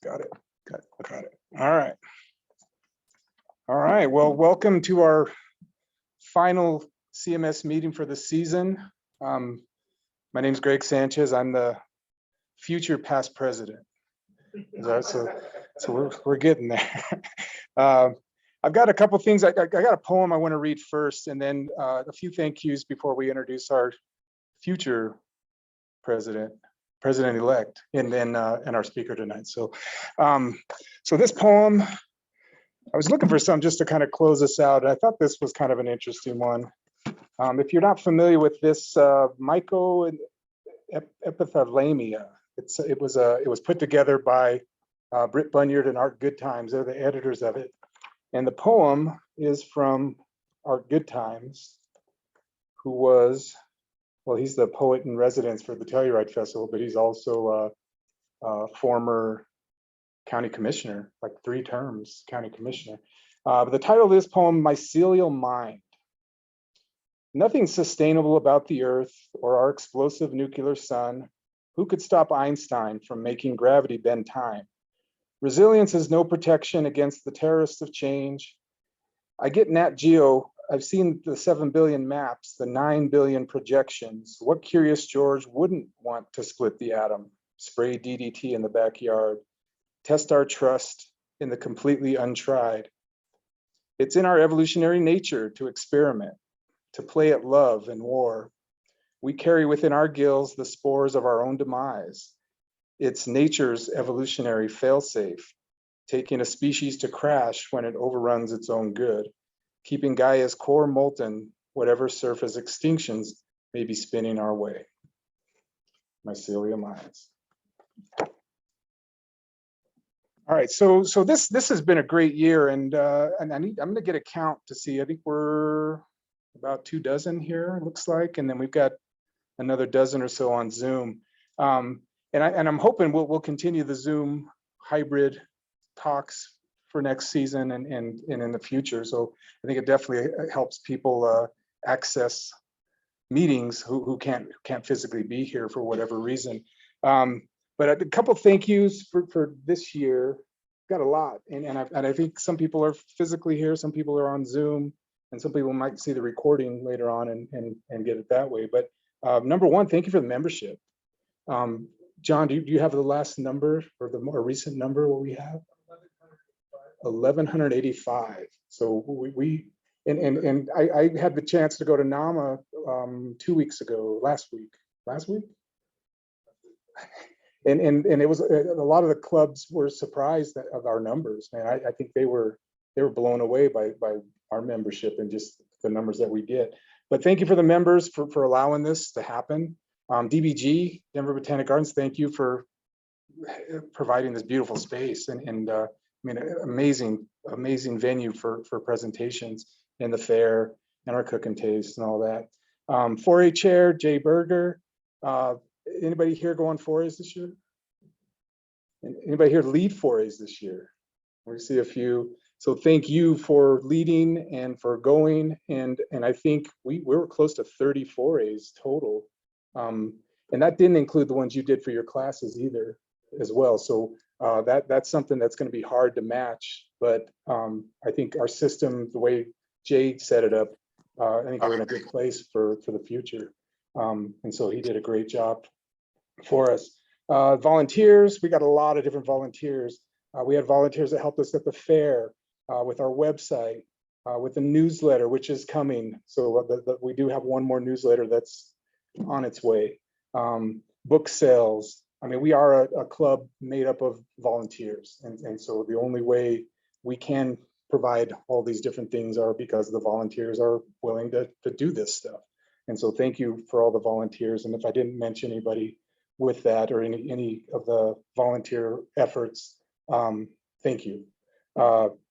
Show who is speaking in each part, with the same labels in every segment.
Speaker 1: Got it. All right. Well, welcome to our final CMS meeting for the season. My name is Greg Sanchez. I'm the future past president. So we're getting there. I've got a couple things. I got a poem I want to read first, and then a few thank yous before we introduce our future president-elect, and our speaker tonight. So this poem, I was looking for some just to kind of close us out. I thought this was kind of an interesting one. If you're not familiar with this, mycological epithalamia, it was put together by Britt Bunyard and Art Goodtimes. They're the editors of it. And the poem is from Art Goodtimes, who was, well, he's the poet in residence for the Telluride Festival, but he's also a former county commissioner, like 3 terms county commissioner. But the title of this poem, Mycelial Mind. Nothing sustainable about the earth or our explosive nuclear sun. Who could stop Einstein from making gravity bend time? Resilience is no protection against the terrorists of change. I get Nat Geo. I've seen the 7 billion maps, the 9 billion projections. What curious George wouldn't want to split the atom, spray DDT in the backyard, test our trust in the completely untried? It's in our evolutionary nature to experiment, to play at love and war. We carry within our gills the spores of our own demise. It's nature's evolutionary failsafe, taking a species to crash when it overruns its own good, keeping Gaia's core molten, whatever surface extinctions may be spinning our way. Mycelial minds. All right, so this has been a great year, and I'm going to get a count to see. I think we're about 2 dozen here, it looks like, and then we've got another dozen or so on Zoom. And I'm hoping we'll continue the Zoom hybrid talks for next season and in the future. So I think it definitely helps people access meetings who can't physically be here for whatever reason. But a couple thank yous for this year. Got a lot, and I think some people are physically here, some people are on Zoom, and some people might see the recording later on and get it that way. But number one, thank you for the membership. John, do you have the last number or the more recent number? What we have? 1,185. So I had the chance to go to NAMA 2 weeks ago, last week, and it was a lot of the clubs were surprised of our numbers, man. I think they were blown away by our membership and just the numbers that we get. But thank you for the members for allowing this to happen. DBG, Denver Botanic Gardens, thank you for providing this beautiful space and I mean, amazing venue for presentations and the fair and our cook and taste and all that. 4A chair, Jay Berger. Anybody here go on 4As this year? Anybody here lead 4As this year? We see a few. So thank you for leading and for going. And I think we were close to 30 4As total. And that didn't include the ones you did for your classes either as well. So that's something that's going to be hard to match. But I think our system, the way Jay set it up, I think we're in a good place for the future. And so he did a great job for us. Volunteers, we got a lot of different volunteers. We had volunteers that helped us at the fair, with our website, with the newsletter, which is coming. So we do have one more newsletter that's on its way. Book sales. I mean, we are a club made up of volunteers. And so the only way we can provide all these different things are because the volunteers are willing to do this stuff. And so thank you for all the volunteers. And if I didn't mention anybody with that or any of the volunteer efforts, thank you.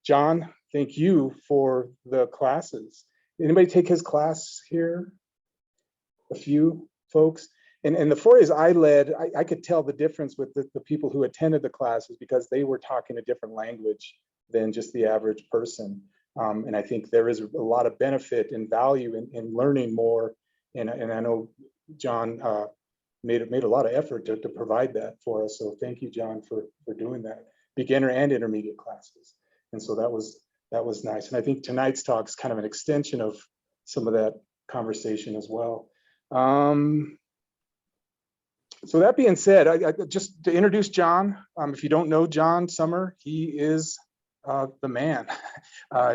Speaker 1: John, thank you for the classes. Anybody take his class here? A few folks. And the 4As I led, I could tell the difference with the people who attended the classes because they were talking a different language than just the average person. And I think there is a lot of benefit and value in learning more. And I know Jon made a lot of effort to provide that for us. So thank you, Jon, for doing that, beginner and intermediate classes. And so that was nice. And I think tonight's talk is kind of an extension of some of that conversation as well. So that being said, I just to introduce Jon. If you don't know Jon Sommer, he is the man.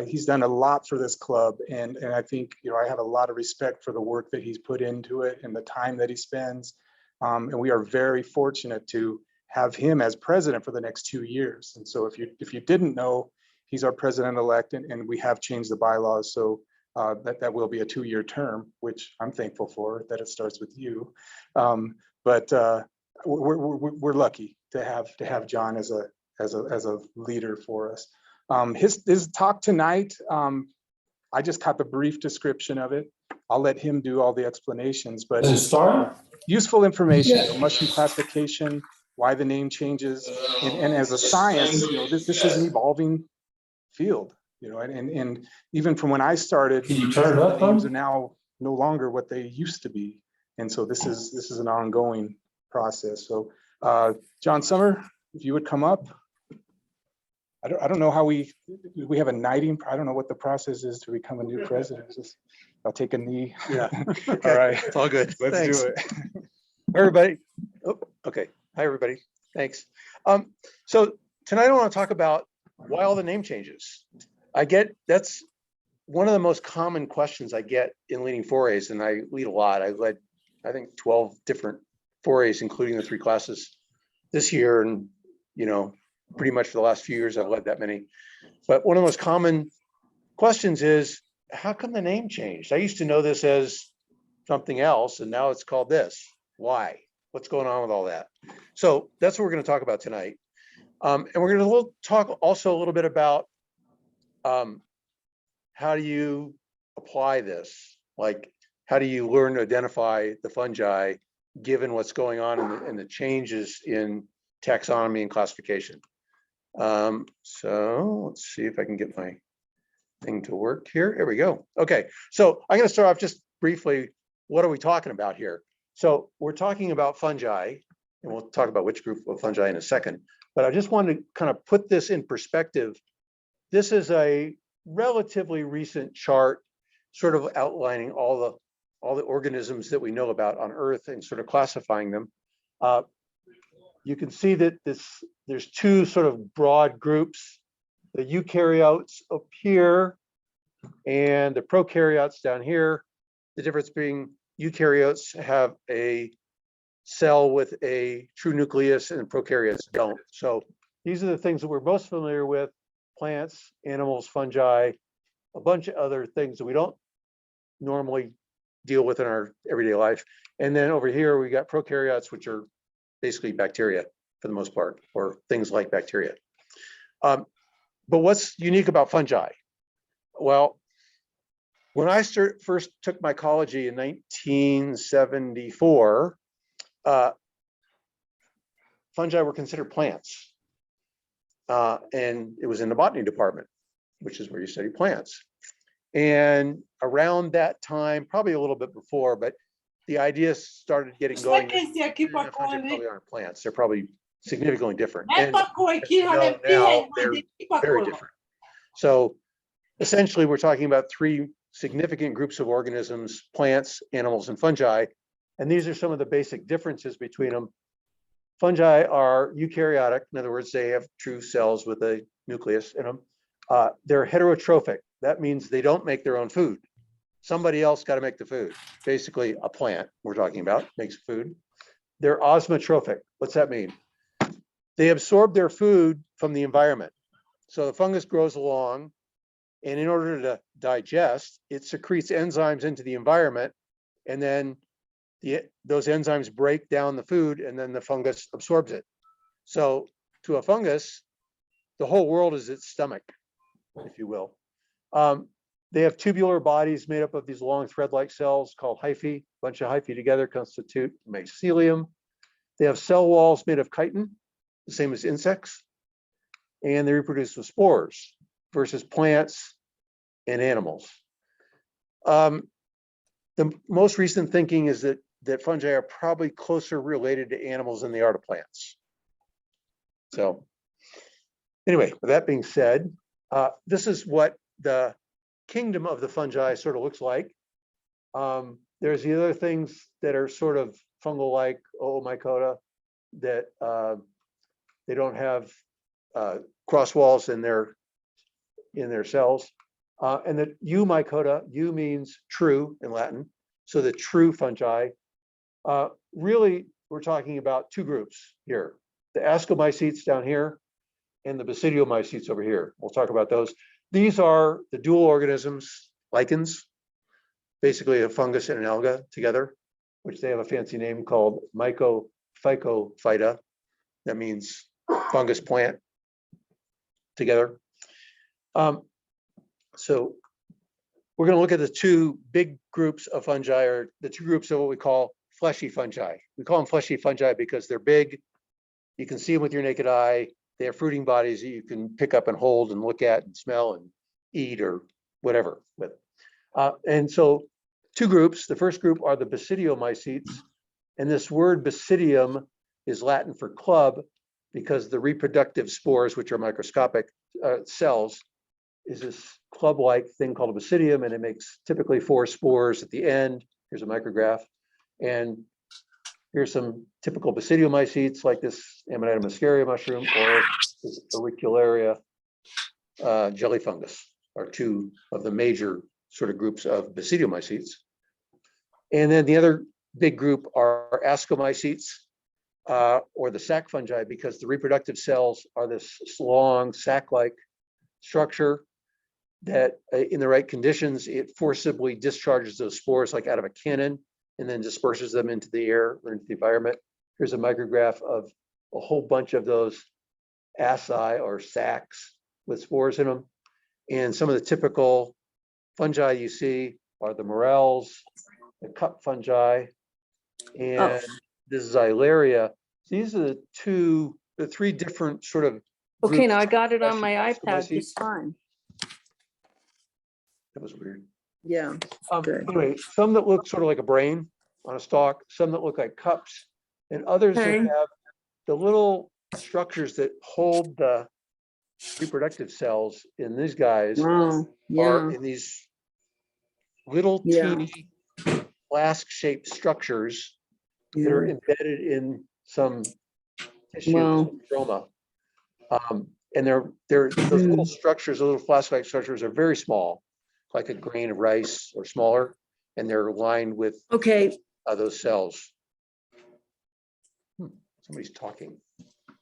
Speaker 1: He's done a lot for this club, and I think I have a lot of respect for the work that he's put into it and the time that he spends. And we are very fortunate to have him as president for the next 2 years. And so if you didn't know, he's our president-elect, and we have changed the bylaws so that will be a 2-year term, which I'm thankful for that it starts with you. But we're lucky to have Jon as a leader for us. His talk tonight, I just caught the brief description of it. I'll let him do all the explanations, but useful information, mushroom classification, why the name changes, and as a science, this is an evolving field, and even from when I started,
Speaker 2: Can you turn it up,
Speaker 1: names are now no longer what they used to be. And so this is an ongoing process. So Jon Sommer, if you would come up. I don't know how we have a knighting. I don't know what the process is to become a new president. I'll take a knee.
Speaker 3: Yeah. Okay.
Speaker 1: All right.
Speaker 3: It's all good.
Speaker 1: Let's
Speaker 3: Thanks.
Speaker 1: do it.
Speaker 3: Everybody. Oh, okay. Hi, everybody. Thanks. So tonight I want to talk about why all the name changes. That's one of the most common questions I get in leading forays, and I lead a lot. I led, I think, 12 different forays, including the 3 classes this year. And, pretty much for the last few years, I've led that many. But one of the most common questions is, how come the name changed? I used to know this as something else, and now it's called this. Why? What's going on with all that? So that's what we're going to talk about tonight. And we're going to talk also a little bit about how do you apply this? Like, how do you learn to identify the fungi given what's going on in the changes in taxonomy and classification? So let's see if I can get my thing to work here. Here we go. Okay, so I'm going to start off just briefly. What are we talking about here? So we're talking about fungi, and we'll talk about which group of fungi in a second. But I just wanted to kind of put this in perspective. This is a relatively recent chart, sort of outlining all the organisms that we know about on Earth and sort of classifying them. You can see that there's 2 sort of broad groups, the eukaryotes up here and the prokaryotes down here. The difference being eukaryotes have a cell with a true nucleus and prokaryotes don't. So these are the things that we're most familiar with: plants, animals, fungi, a bunch of other things that we don't normally deal with in our everyday life. And then over here, we got prokaryotes, which are basically bacteria for the most part, or things like bacteria. But what's unique about fungi? Well, when I first took mycology in 1974, fungi were considered plants. And it was in the botany department, which is where you study plants. And around that time, probably a little bit before, but the idea started getting going. Fungi probably aren't plants. They're probably significantly different. And now they're very different. So essentially, we're talking about 3 significant groups of organisms: plants, animals, and fungi. And these are some of the basic differences between them. Fungi are eukaryotic. In other words, they have true cells with a nucleus in them. They're heterotrophic. That means they don't make their own food. Somebody else got to make the food. Basically, a plant we're talking about makes food. They're osmotrophic. What's that mean? They absorb their food from the environment. So the fungus grows along, and in order to digest, it secretes enzymes into the environment, and then those enzymes break down the food, and then the fungus absorbs it. So to a fungus, the whole world is its stomach, if you will. They have tubular bodies made up of these long thread-like cells called hyphae. A bunch of hyphae together constitute mycelium. They have cell walls made of chitin, the same as insects, and they reproduce with spores versus plants and animals. The most recent thinking is that that fungi are probably closer related to animals than they are to plants. So anyway, with that being said, this is what the kingdom of the fungi sort of looks like. There's the other things that are sort of fungal-like, Mycota, that they don't have cross walls in their cells. And the Mycota, U means true in Latin. So the true fungi, really, we're talking about two groups here. The ascomycetes down here and the basidiomycetes over here. We'll talk about those. These are the dual organisms, lichens, basically a fungus and an alga together, which they have a fancy name called Mycophycophyta. That means fungus plant together. So we're going to look at the two big groups of fungi, or the two groups of what we call fleshy fungi. We call them fleshy fungi because they're big. You can see them with your naked eye. They have fruiting bodies that you can pick up and hold and look at and smell and eat or whatever with. And so two groups. The first group are the basidiomycetes. And this word basidium is Latin for club because the reproductive spores, which are microscopic cells, is this club-like thing called a basidium, and it makes typically 4 spores at the end. Here's a micrograph. And here's some typical basidiomycetes like this Amanita muscaria mushroom or this auricularia jelly fungus are two of the major sort of groups of basidiomycetes. And then the other big group are ascomycetes or the sac fungi, because the reproductive cells are this long sac-like structure that in the right conditions, it forcibly discharges those spores like out of a cannon and then disperses them into the air or into the environment. Here's a micrograph of a whole bunch of those asci or sacs with spores in them. And some of the typical fungi you see are the morels, the cup fungi, and this is Ilaria. These are the three different sort of
Speaker 2: Okay,
Speaker 3: groups
Speaker 2: now I
Speaker 3: of
Speaker 2: got it on my
Speaker 3: fleshy
Speaker 2: iPad
Speaker 3: ascomycetes.
Speaker 2: just fine.
Speaker 3: That was weird.
Speaker 2: Yeah. Good.
Speaker 3: Anyway, some that look sort of like a brain on a stalk, some that look like cups, and others that
Speaker 2: Okay.
Speaker 3: have the little structures that hold the reproductive cells in these guys
Speaker 2: Wow.
Speaker 3: are
Speaker 2: Yeah.
Speaker 3: in these little
Speaker 2: Yeah.
Speaker 3: teeny flask-shaped structures that are
Speaker 2: Yeah.
Speaker 3: embedded in some tissue
Speaker 2: Wow.
Speaker 3: called stroma. And they're those little structures, those little flask-like structures are very small, like a grain of rice or smaller, and they're lined with
Speaker 2: Okay.
Speaker 3: those cells. Somebody's talking.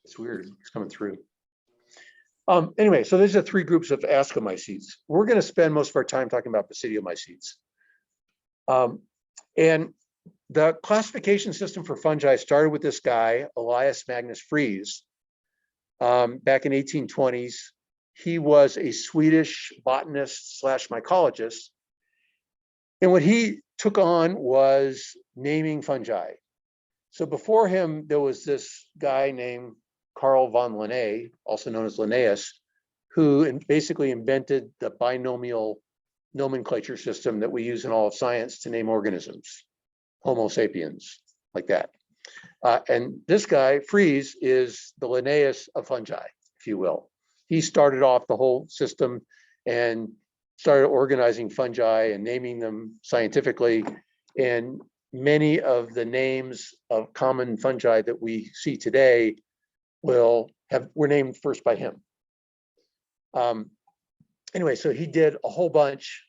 Speaker 3: It's weird. It's coming through. Anyway, so these are 3 groups of ascomycetes. We're going to spend most of our time talking about basidiomycetes. And the classification system for fungi started with this guy, Elias Magnus Fries, back in 1820s. He was a Swedish botanist / mycologist. And what he took on was naming fungi. So before him, there was this guy named Carl von Linné, also known as Linnaeus, who basically invented the binomial nomenclature system that we use in all of science to name organisms, Homo sapiens, like that. And this guy, Fries, is the Linnaeus of fungi, if you will. He started off the whole system and started organizing fungi and naming them scientifically. And many of the names of common fungi that we see today were named first by him. Anyway, so he did a whole bunch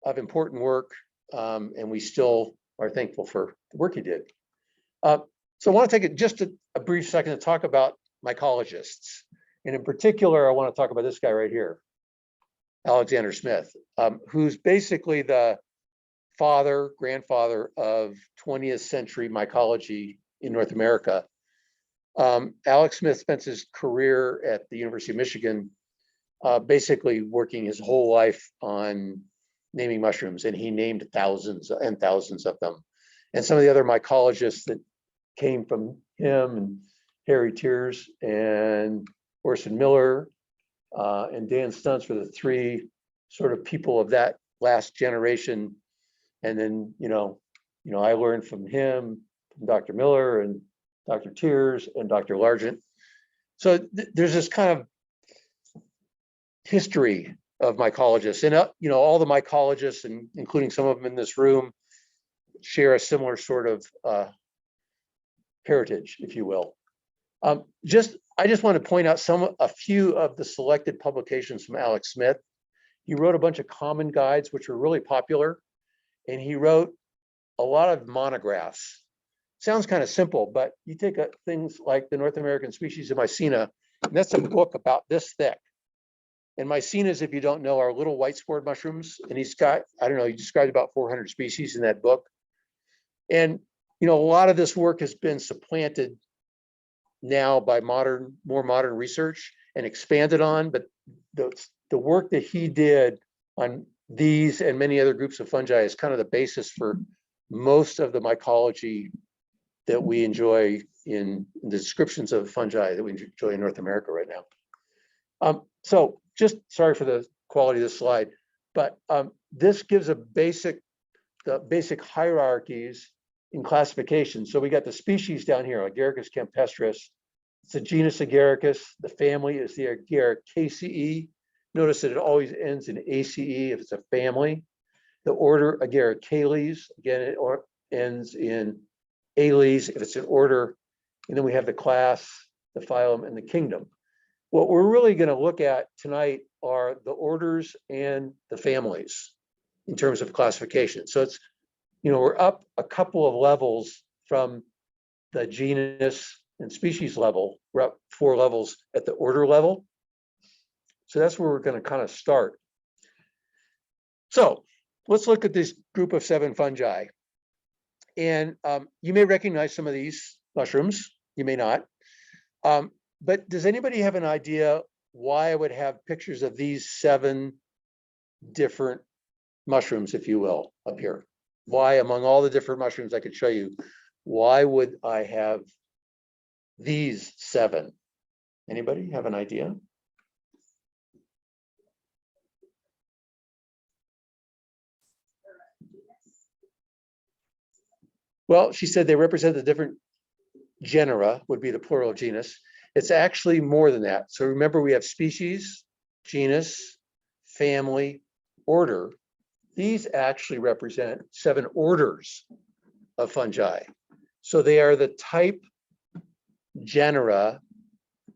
Speaker 3: of important work, and we still are thankful for the work he did. So I want to take just a brief second to talk about mycologists. And in particular, I want to talk about this guy right here, Alexander Smith, who's basically the grandfather of 20th century mycology in North America. Alex Smith spent his career at the University of Michigan, basically working his whole life on naming mushrooms, and he named thousands and thousands of them. And some of the other mycologists that came from him, and Harry Tiers and Orson Miller and Dan Stuntz, were the 3 sort of people of that last generation. And then, you I learned from him, from Dr. Miller and Dr. Tears and Dr. Largent. So there's this kind of history of mycologists, and all the mycologists, and including some of them in this room, share a similar sort of heritage, if you will. I just want to point out a few of the selected publications from Alex Smith. He wrote a bunch of common guides, which were really popular, and he wrote a lot of monographs. Sounds kind of simple, but you take things like the North American species of Mycena, and that's a book about this thick. And Mycenas, if you don't know, are little white spored mushrooms. And he's got, I don't know, he described about 400 species in that book. And, a lot of this work has been supplanted now by more modern research and expanded on. But the work that he did on these and many other groups of fungi is kind of the basis for most of the mycology that we enjoy in the descriptions of fungi that we enjoy in North America right now. So just sorry for the quality of this slide, but this gives the basic hierarchies in classification. So we got the species down here, Agaricus campestris. It's a genus Agaricus. The family is the Agaricaceae. Notice that it always ends in ACE if it's a family. The order Agaricales, again, it ends in Ales if it's an order. And then we have the class, the phylum, and the kingdom. What we're really going to look at tonight are the orders and the families in terms of classification. So it's, we're up a couple of levels from the genus and species level. We're up 4 levels at the order level. So that's where we're going to kind of start. So let's look at this group of 7 fungi. And you may recognize some of these mushrooms, you may not. But does anybody have an idea why I would have pictures of these 7 different mushrooms, if you will, up here? Why, among all the different mushrooms I could show you, why would I have these 7? Anybody have an idea? Well, she said they represent the different genera, would be the plural genus. It's actually more than that. So remember, we have species, genus, family, order. These actually represent 7 orders of fungi. So they are the type genera.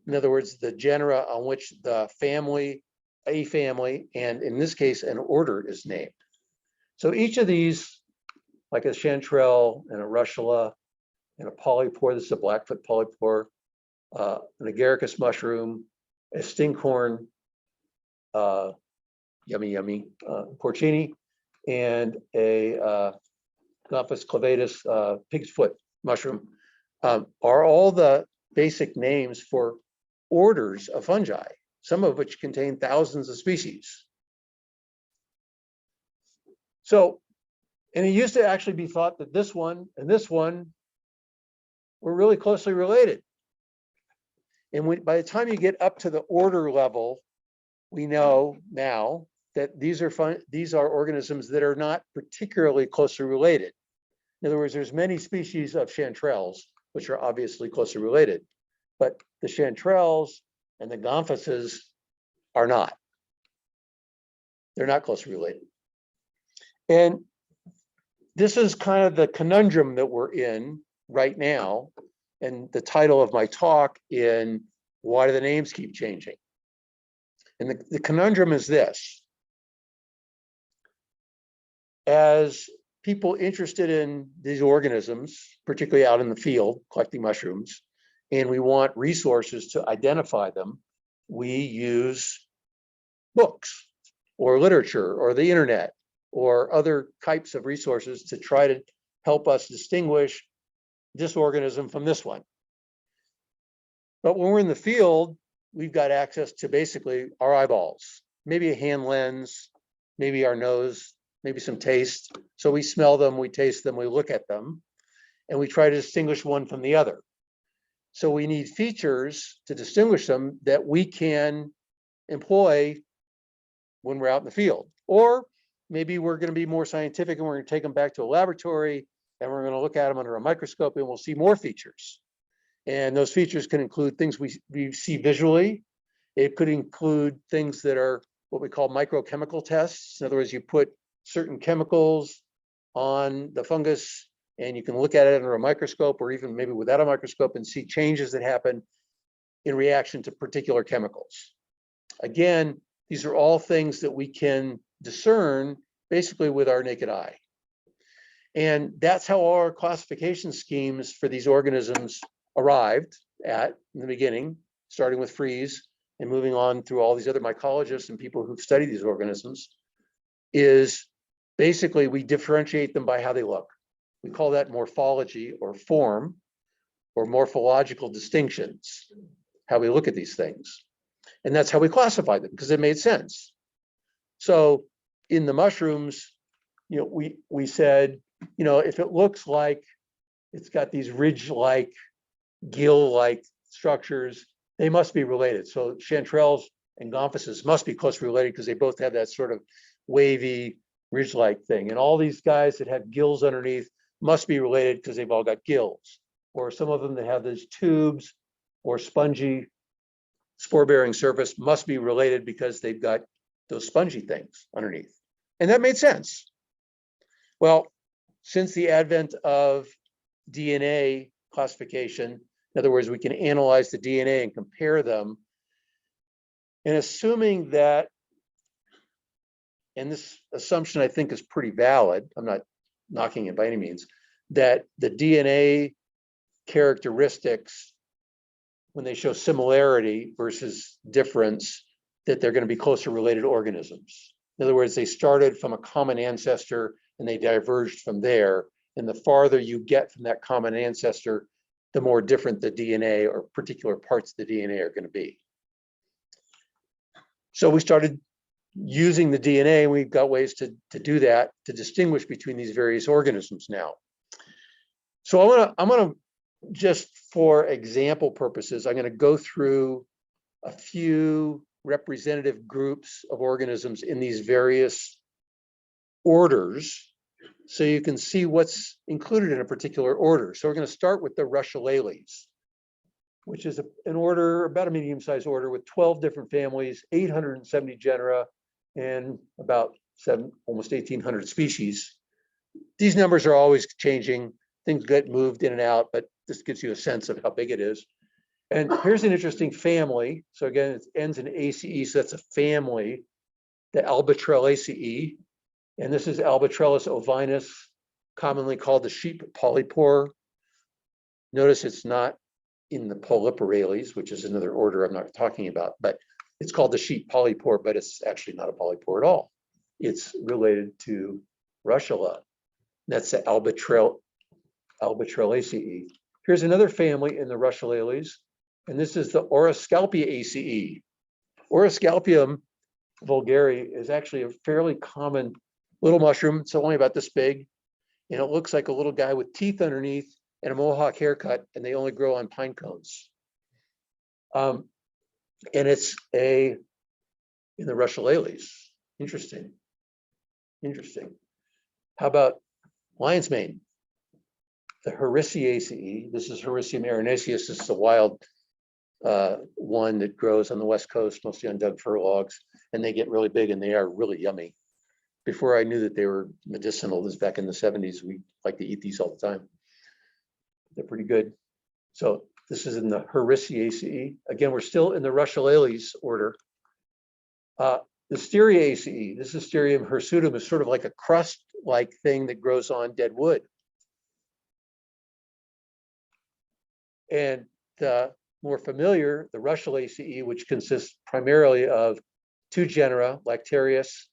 Speaker 3: In other words, the genera on which the family, a family, and in this case, an order is named. So each of these, like a chanterelle and a russula and a polypore, this is a Blackfoot polypore, an agaricus mushroom, a stinkhorn, yummy, porcini, and a Gompus clavatus, pig's foot mushroom, are all the basic names for orders of fungi, some of which contain thousands of species. So, and it used to actually be thought that this one and this one were really closely related. And by the time you get up to the order level, we know now that these are organisms that are not particularly closely related. In other words, there's many species of chanterelles, which are obviously closely related, but the chanterelles and the gomphuses are not. They're not closely related. And this is kind of the conundrum that we're in right now, and the title of my talk in Why Do the Names Keep Changing? And the conundrum is this. As people interested in these organisms, particularly out in the field, collecting mushrooms, and we want resources to identify them, we use books or literature or the internet or other types of resources to try to help us distinguish this organism from this one. But when we're in the field, we've got access to basically our eyeballs, maybe a hand lens, maybe our nose, maybe some taste. So we smell them, we taste them, we look at them, and we try to distinguish one from the other. So we need features to distinguish them that we can employ when we're out in the field. Or maybe we're going to be more scientific and we're going to take them back to a laboratory and we're going to look at them under a microscope, and we'll see more features. And those features can include things we see visually. It could include things that are what we call microchemical tests. In other words, you put certain chemicals on the fungus and you can look at it under a microscope or even maybe without a microscope and see changes that happen in reaction to particular chemicals. Again, these are all things that we can discern basically with our naked eye. And that's how our classification schemes for these organisms arrived at in the beginning, starting with Fries and moving on through all these other mycologists and people who've studied these organisms, is basically we differentiate them by how they look. We call that morphology or form or morphological distinctions, how we look at these things. And that's how we classify them because it made sense. So in the mushrooms, we said, if it looks like it's got these ridge-like, gill-like structures, they must be related. So chanterelles and gomphases must be closely related because they both have that sort of wavy, ridge-like thing. And all these guys that have gills underneath must be related because they've all got gills. Or some of them that have those tubes or spongy spore-bearing surface must be related because they've got those spongy things underneath. And that made sense. Well, since the advent of DNA classification, in other words, we can analyze the DNA and compare them, and assuming that, and this assumption I think is pretty valid, I'm not knocking it by any means, that the DNA characteristics, when they show similarity versus difference, that they're going to be closer related organisms. In other words, they started from a common ancestor and they diverged from there. And the farther you get from that common ancestor, the more different the DNA or particular parts of the DNA are going to be. So we started using the DNA, and we've got ways to do that, to distinguish between these various organisms now. So I'm gonna just for example purposes, I'm gonna go through a few representative groups of organisms in these various orders so you can see what's included in a particular order. So we're going to start with the Rushalales, which is an order, about a medium-sized order with 12 different families, 870 genera, and about almost 1,800 species. These numbers are always changing. Things get moved in and out, but this gives you a sense of how big it is. And here's an interesting family. So again, it ends in ACE, so that's a family, the Albatrelliaceae. And this is Albatrellus ovinus, commonly called the sheep polypore. Notice it's not in the Polyporales, which is another order I'm not talking about, but it's called the sheep polypore, but it's actually not a polypore at all. It's related to Russula. That's the Albatrelliaceae. Here's another family in the Rushalales, and this is the Oroscalpiaceae. Oroscalpium vulgare is actually a fairly common little mushroom. It's only about this big, and it looks like a little guy with teeth underneath and a mohawk haircut, and they only grow on pine cones. And it's in the Rushalales. Interesting. How about lion's mane? The Hericiaceae. This is Hericium erinaceus. This is a wild one that grows on the West Coast, mostly on Doug fir logs, and they get really big and they are really yummy. Before I knew that they were medicinal, this back in the 70s, we like to eat these all the time. They're pretty good. So this is in the Hericiaceae. Again, we're still in the Rushalales order. The Styriaceae, this is Styrium hirsutum, is sort of like a crust-like thing that grows on dead wood. And the more familiar, the Rushalaceae, which consists primarily of two genera, Lactarius,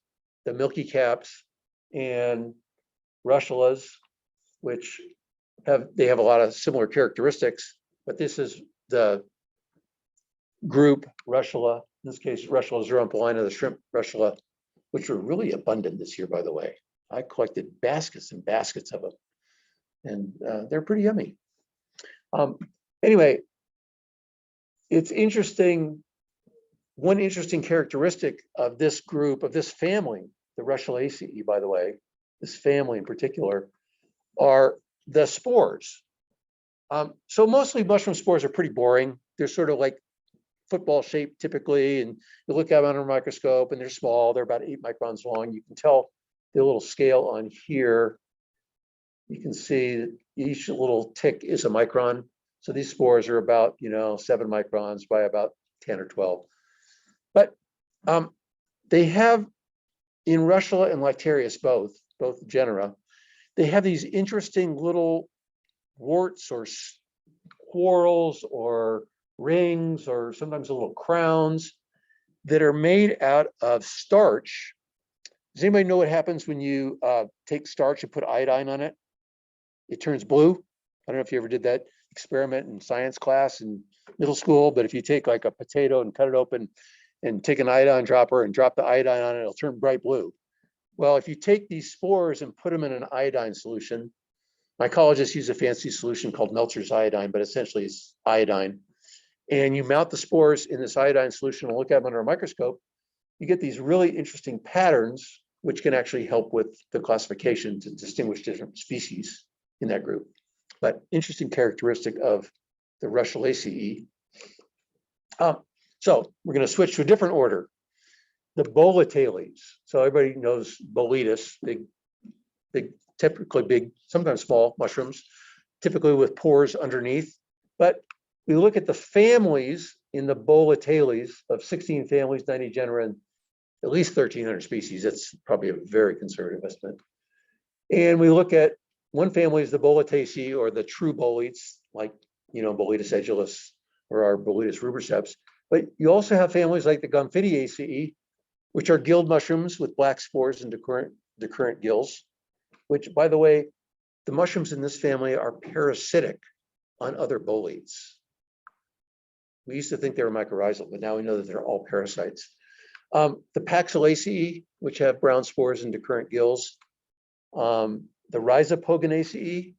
Speaker 3: the milky caps, and Russulas, which have a lot of similar characteristics, but this is the group Russula, in this case, Russula xerompelina, the shrimp Russula, which were really abundant this year, by the way. I collected baskets and baskets of them, and they're pretty yummy. Anyway, it's interesting. One interesting characteristic of this group, of this family, the Rushalaceae, by the way, this family in particular, are the spores. So mostly mushroom spores are pretty boring. They're sort of like football shaped typically, and you look at them under a microscope and they're small. They're about 8 microns long. You can tell the little scale on here. You can see that each little tick is a micron. So these spores are about, 7 microns by about 10 or 12. But they have in Russula and Lactarius, both genera, they have these interesting little warts or whorls or rings or sometimes little crowns that are made out of starch. Does anybody know what happens when you take starch and put iodine on it? It turns blue. I don't know if you ever did that experiment in science class in middle school, but if you take like a potato and cut it open and take an iodine dropper and drop the iodine on it, it'll turn bright blue. Well, if you take these spores and put them in an iodine solution, mycologists use a fancy solution called Meltzer's iodine, but essentially it's iodine. And you mount the spores in this iodine solution and look at them under a microscope, you get these really interesting patterns, which can actually help with the classification to distinguish different species in that group. But interesting characteristic of the Russulaceae. So we're going to switch to a different order. The Boletales. So everybody knows Boletus, big, typically big, sometimes small mushrooms, typically with pores underneath. But we look at the families in the Boletales of 16 families, 90 genera, and at least 1,300 species. That's probably a very conservative estimate. And we look at one family is the Boletaceae, or the true boletes, like, Boletus edulis or our Boletus rubriceps. But you also have families like the Gomphidiaceae, which are gilled mushrooms with black spores and decurrent gills, which, by the way, the mushrooms in this family are parasitic on other boletes. We used to think they were mycorrhizal, but now we know that they're all parasites. The Paxillaceae, which have brown spores and decurrent gills. The Rhizopoganaceae,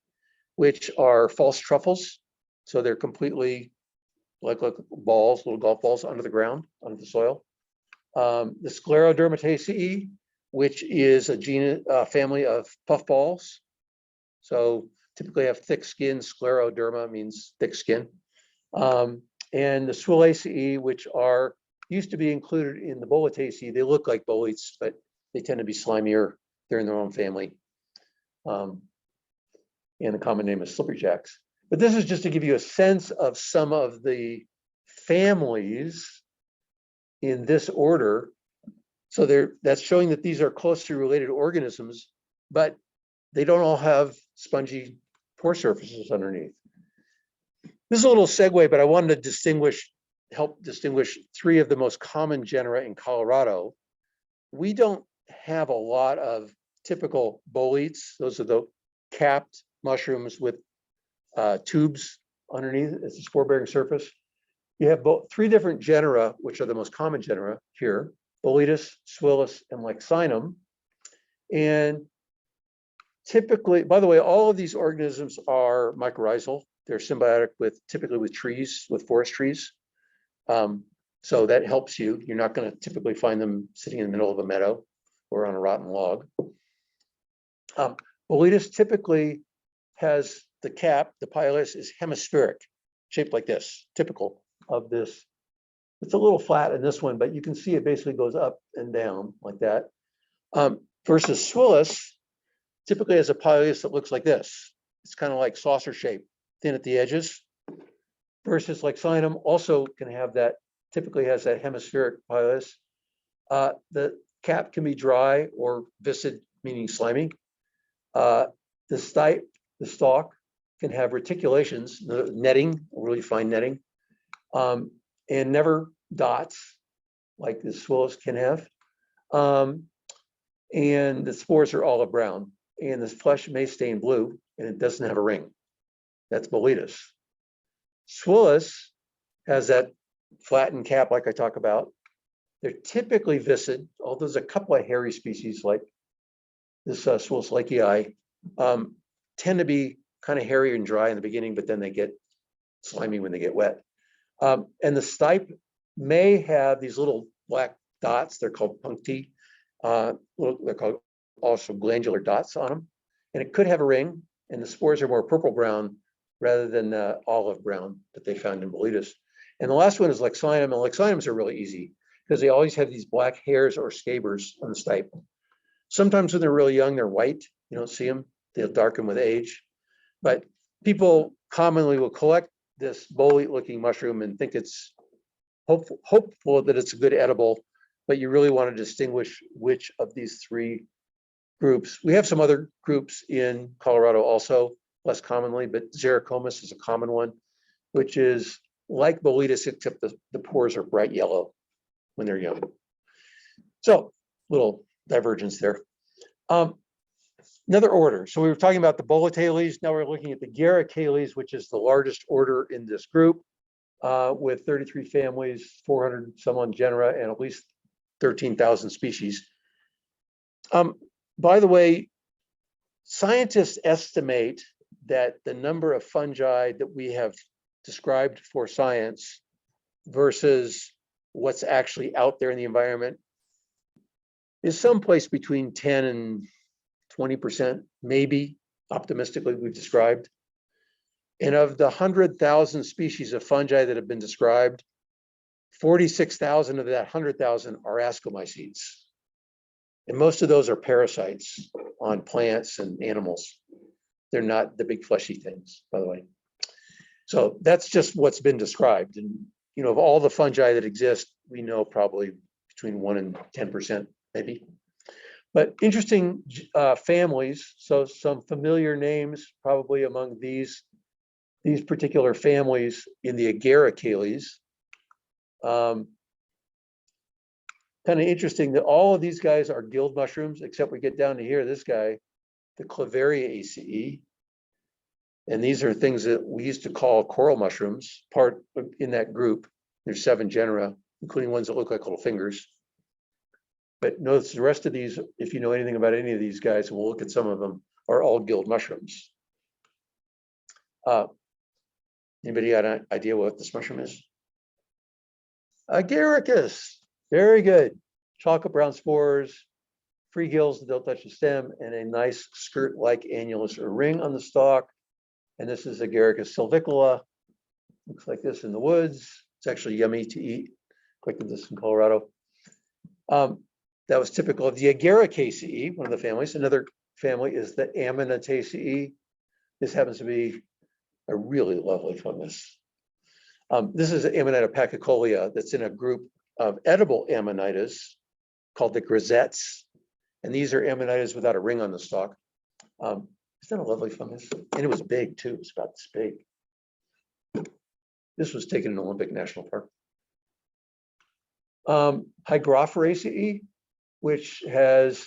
Speaker 3: which are false truffles. So they're completely like balls, little golf balls under the ground, under the soil. The Sclerodermataceae, which is a family of puffballs. So typically have thick skin. Scleroderma means thick skin. And the Swillaceae, which used to be included in the Boletaceae. They look like boletes, but they tend to be slimier. They're in their own family. And the common name is slipperyjacks. But this is just to give you a sense of some of the families in this order. So that's showing that these are closely related organisms, but they don't all have spongy pore surfaces underneath. This is a little segue, but I wanted to help distinguish 3 of the most common genera in Colorado. We don't have a lot of typical boletes. Those are the capped mushrooms with tubes underneath as a spore-bearing surface. You have 3 different genera, which are the most common genera here: Boletus, Swillus, and Lexinum. And typically, by the way, all of these organisms are mycorrhizal. They're symbiotic typically with trees, with forest trees. So that helps you. You're not going to typically find them sitting in the middle of a meadow or on a rotten log. Boletus typically has the cap, the pilus is hemispheric, shaped like this, typical of this. It's a little flat in this one, but you can see it basically goes up and down like that. Versus Swillus typically has a pilus that looks like this. It's kind of like saucer shape, thin at the edges. Versus Lexinum also can have that, typically has that hemispheric pilus. The cap can be dry or viscid, meaning slimy. The stalk can have reticulations, the netting, really fine netting, and never dots like the Swillus can have. And the spores are olive brown, and the flesh may stain blue, and it doesn't have a ring. That's Boletus. Swillus has that flattened cap like I talk about. They're typically viscid, although there's a couple of hairy species like this Swillus lakei, tend to be kind of hairy and dry in the beginning, but then they get slimy when they get wet. And the stipe may have these little black dots. They're called puncti. They're called also glandular dots on them. And it could have a ring, and the spores are more purple brown rather than the olive brown that they found in Boletus. And the last one is Lexinum, and Lexinums are really easy because they always have these black hairs or scabers on the stipe. Sometimes when they're really young, they're white. You don't see them. They'll darken with age. But people commonly will collect this bolete-looking mushroom and think it's hopeful that it's a good edible, but you really want to distinguish which of these three groups. We have some other groups in Colorado also, less commonly, but Xericomus is a common one, which is like Boletus, except the pores are bright yellow when they're young. So, little divergence there. Another order. So we were talking about the Boletales. Now we're looking at the Garicales, which is the largest order in this group, with 33 families, 400 some on genera, and at least 13,000 species. By the way, scientists estimate that the number of fungi that we have described for science versus what's actually out there in the environment is someplace between 10 and 20%, maybe, optimistically, we've described. And of the 100,000 species of fungi that have been described, 46,000 of that 100,000 are ascomycetes. And most of those are parasites on plants and animals. They're not the big fleshy things, by the way. So that's just what's been described. And, you know, of all the fungi that exist, we know probably between 1 and 10%, maybe. But interesting families. So some familiar names probably among these particular families in the Agaricales. Kind of interesting that all of these guys are guild mushrooms, except we get down to here, this guy, the Clavariaceae. And these are things that we used to call coral mushrooms, part in that group. There's 7 genera, including ones that look like little fingers. But notice the rest of these, if you know anything about any of these guys, and we'll look at some of them, are all guild mushrooms. Anybody got an idea what this mushroom is? Agaricus. Very good. Chocolate brown spores, free gills that don't touch the stem, and a nice skirt-like annulus or ring on the stalk. And this is Agaricus sylvicola. Looks like this in the woods. It's actually yummy to eat. Collected this in Colorado. That was typical of the Agaricaceae, one of the families. Another family is the Amanitaceae. This happens to be a really lovely fungus. This is Amanita pacicolia that's in a group of edible Amanitas called the grisettes. And these are Amanitas without a ring on the stalk. Isn't that a lovely fungus? And it was big too, it was about this big. This was taken in Olympic National Park. Hygropheraceae, which has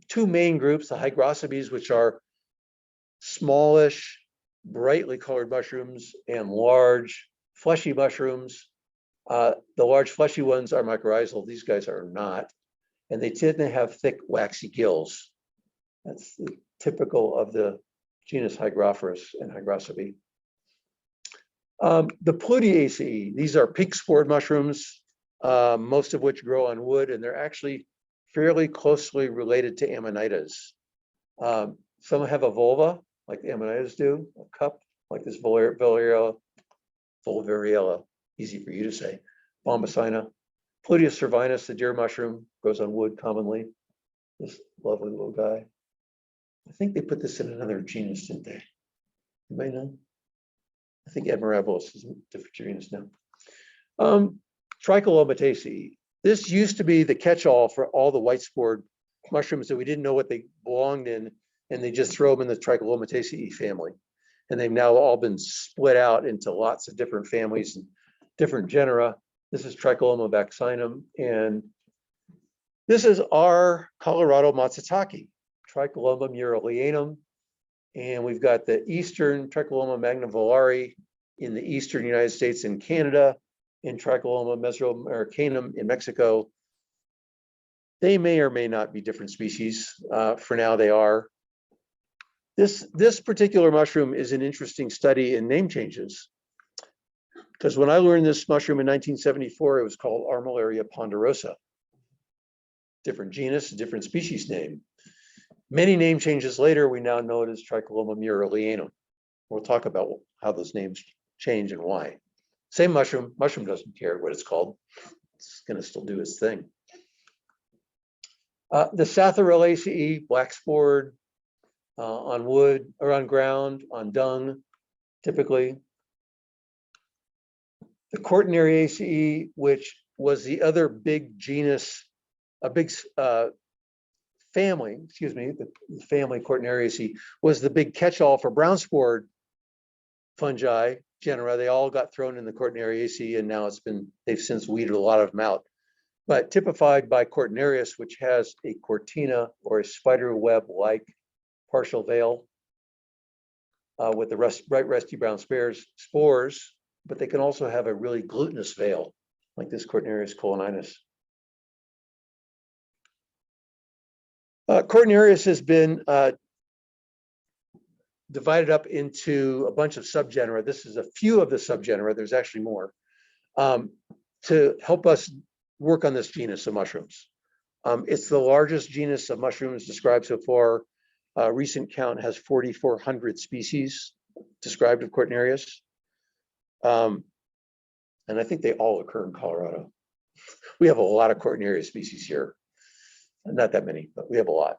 Speaker 3: 2 main groups, the hygroscipes, which are smallish, brightly colored mushrooms, and large fleshy mushrooms. The large fleshy ones are mycorrhizal. These guys are not. And they tend to have thick, waxy gills. That's typical of the genus Hygrophorus and Hygroscipy. The Pluteaceae, these are pink-spored mushrooms, most of which grow on wood, and they're actually fairly closely related to Amanitas. Some have a vulva, like the Amanitas do, a cup, like this Volvariella, easy for you to say, Bombacina. Pluteus cervinus, the deer mushroom, grows on wood commonly. This lovely little guy. I think they put this in another genus, didn't they? You may know. I think Admirabilis is a different genus now. Tricholomataceae. This used to be the catch-all for all the white-spored mushrooms that we didn't know what they belonged in, and they just throw them in the Tricholomataceae family. And they've now all been split out into lots of different families and different genera. This is Tricholoma vaccinum, and this is our Colorado Matsutake, Tricholoma muralianum. And we've got the eastern Tricholoma magnivelari in the eastern United States and Canada, and Tricholoma mesoamericanum in Mexico. They may or may not be different species. For now, they are. This particular mushroom is an interesting study in name changes. Because when I learned this mushroom in 1974, it was called Armillaria ponderosa. Different genus, different species name. Many name changes later, we now know it as Trichoderma muralianum. We'll talk about how those names change and why. Same mushroom. Mushroom doesn't care what it's called. It's going to still do its thing. The Satharel ACE, black spored on wood or on ground, on dung, typically. The Cortinary ACE, which was the other big genus, a big family, excuse me, the family Cortinariaceae was the big catch-all for brown spored fungi genera. They all got thrown in the Cortinariaceae, and now they've since weeded a lot of them out. But typified by Cortinarius, which has a cortina or a spider web-like partial veil with the bright rusty brown spores, but they can also have a really glutinous veil, like this Cortinarius coloninus. Cortinarius has been divided up into a bunch of subgenera. This is a few of the subgenera. There's actually more to help us work on this genus of mushrooms. It's the largest genus of mushrooms described so far. Recent count has 4,400 species described of Cortinarius. And I think they all occur in Colorado. We have a lot of Cortinarius species here. Not that many, but we have a lot.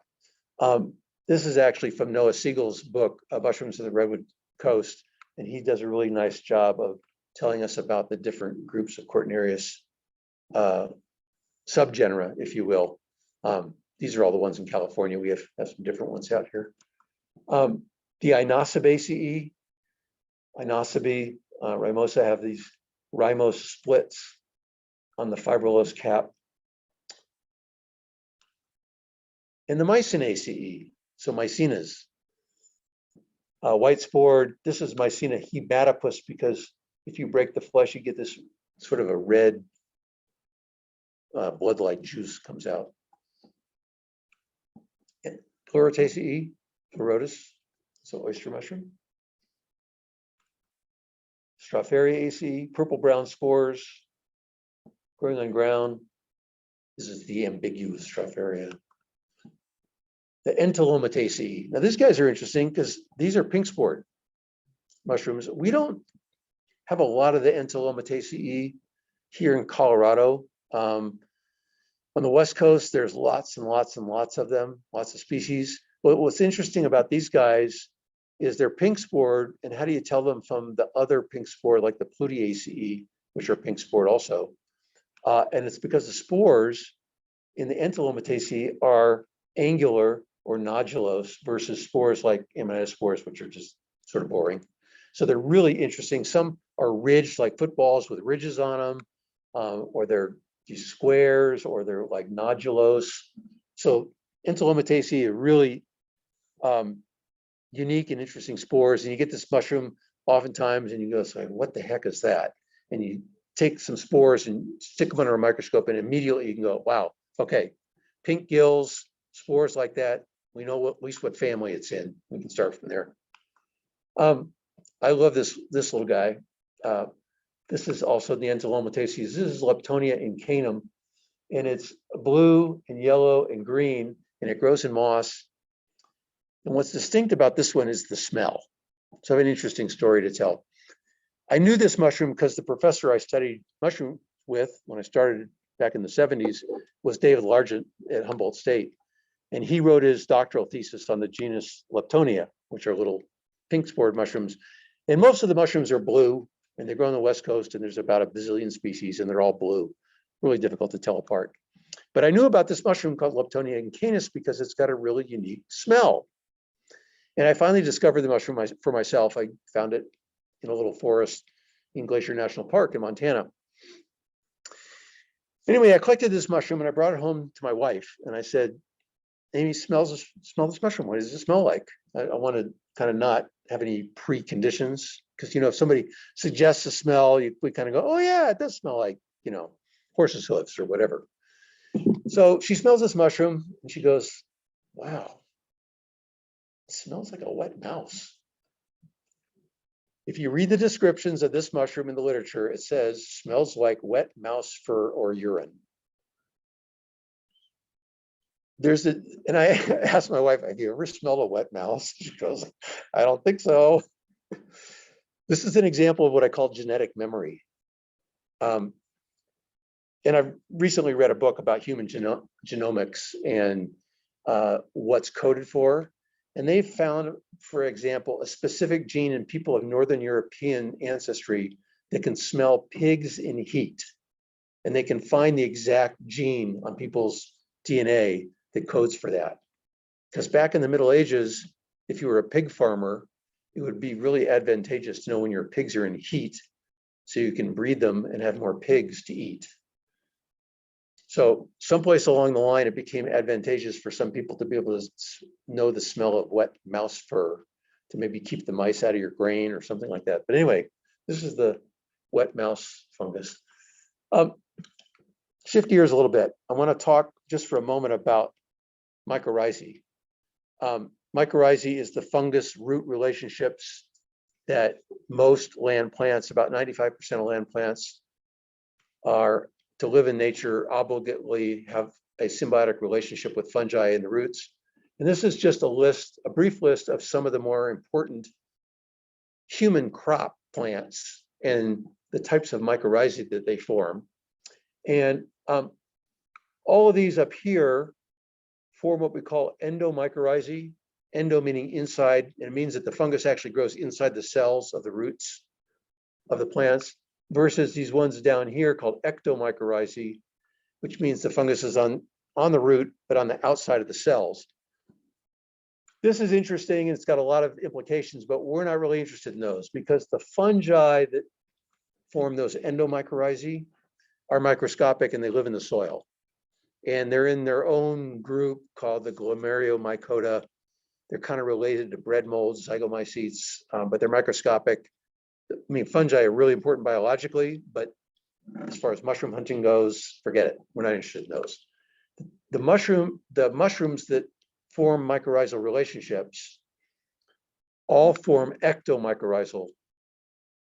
Speaker 3: This is actually from Noah Siegel's book, Mushrooms of the Redwood Coast, and he does a really nice job of telling us about the different groups of Cortinarius subgenera, if you will. These are all the ones in California. We have some different ones out here. The Inocebaceae, Inocebae, Rimosa have these rhymose splits on the fibrillose cap. And the Mycinaceae, so Mycenas, white spored. This is Mycena hematopus, because if you break the flesh, you get this sort of a red blood-like juice comes out. And Pleurotaceae, Pleurotus, so oyster mushroom. Stropharia, purple-brown spores growing on ground. This is the ambiguous Stropharia. The Entelomataceae. Now, these guys are interesting because these are pink spored mushrooms. We don't have a lot of the Entelomataceae here in Colorado. On the West Coast, there's lots and lots and lots of them, lots of species. But what's interesting about these guys is they're pink spored. And how do you tell them from the other pink spore, like the Pluteaceae, which are pink spored also? And it's because the spores in the Entelomataceae are angular or nodulose versus spores like Ammonitospores, which are just sort of boring. So they're really interesting. Some are ridged like footballs with ridges on them, or they're these squares, or they're like nodulose. So Entelomataceae are really unique and interesting spores. And you get this mushroom oftentimes and you go, so what the heck is that? And you take some spores and stick them under a microscope, and immediately you can go, wow, okay, pink gills, spores like that. We know at least what family it's in. We can start from there. I love this little guy. This is also the Entelomataceae. This is Leptonia incanum, and it's blue and yellow and green, and it grows in moss. And what's distinct about this one is the smell. So I have an interesting story to tell. I knew this mushroom because the professor I studied mushroom with when I started back in the 70s was David Largent at Humboldt State. And he wrote his doctoral thesis on the genus Leptonia, which are little pink spored mushrooms. And most of the mushrooms are blue, and they grow on the West Coast, and there's about a bazillion species, and they're all blue. Really difficult to tell apart. But I knew about this mushroom called Leptonia incanus because it's got a really unique smell. And I finally discovered the mushroom for myself. I found it in a little forest in Glacier National Park in Montana. Anyway, I collected this mushroom and I brought it home to my wife, and I said, Amy, smell this mushroom. What does it smell like? I want to kind of not have any preconditions, because, if somebody suggests a smell, we kind of go, oh yeah, it does smell like, horse's hooves or whatever. So she smells this mushroom and she goes, wow, it smells like a wet mouse. If you read the descriptions of this mushroom in the literature, it says smells like wet mouse fur or urine. there's a, and I asked my wife, have you ever smelled a wet mouse? She goes, I don't think so. This is an example of what I call genetic memory. And I've recently read a book about human genomics and what's coded for. And they found, for example, a specific gene in people of Northern European ancestry that can smell pigs in heat. And they can find the exact gene on people's DNA that codes for that. Because back in the Middle Ages, if you were a pig farmer, it would be really advantageous to know when your pigs are in heat so you can breed them and have more pigs to eat. So someplace along the line, it became advantageous for some people to be able to know the smell of wet mouse fur to maybe keep the mice out of your grain or something like that. But anyway, this is the wet mouse fungus. Shift gears a little bit. I want to talk just for a moment about mycorrhizae. Mycorrhizae is the fungus root relationships that most land plants, about 95% of land plants, are to live in nature, obligately have a symbiotic relationship with fungi in the roots. And this is just a list, a brief list of some of the more important human crop plants and the types of mycorrhizae that they form. And all of these up here form what we call endomycorrhizae. Endo meaning inside, and it means that the fungus actually grows inside the cells of the roots of the plants, versus these ones down here called ectomycorrhizae, which means the fungus is on the root, but on the outside of the cells. This is interesting, and it's got a lot of implications, but we're not really interested in those because the fungi that form those endomycorrhizae are microscopic and they live in the soil. And they're in their own group called the glomerulomycota. They're kind of related to bread molds, zygomycetes, but they're microscopic. I mean, fungi are really important biologically, but as far as mushroom hunting goes, forget it. We're not interested in those. The mushrooms that form mycorrhizal relationships all form ectomycorrhizal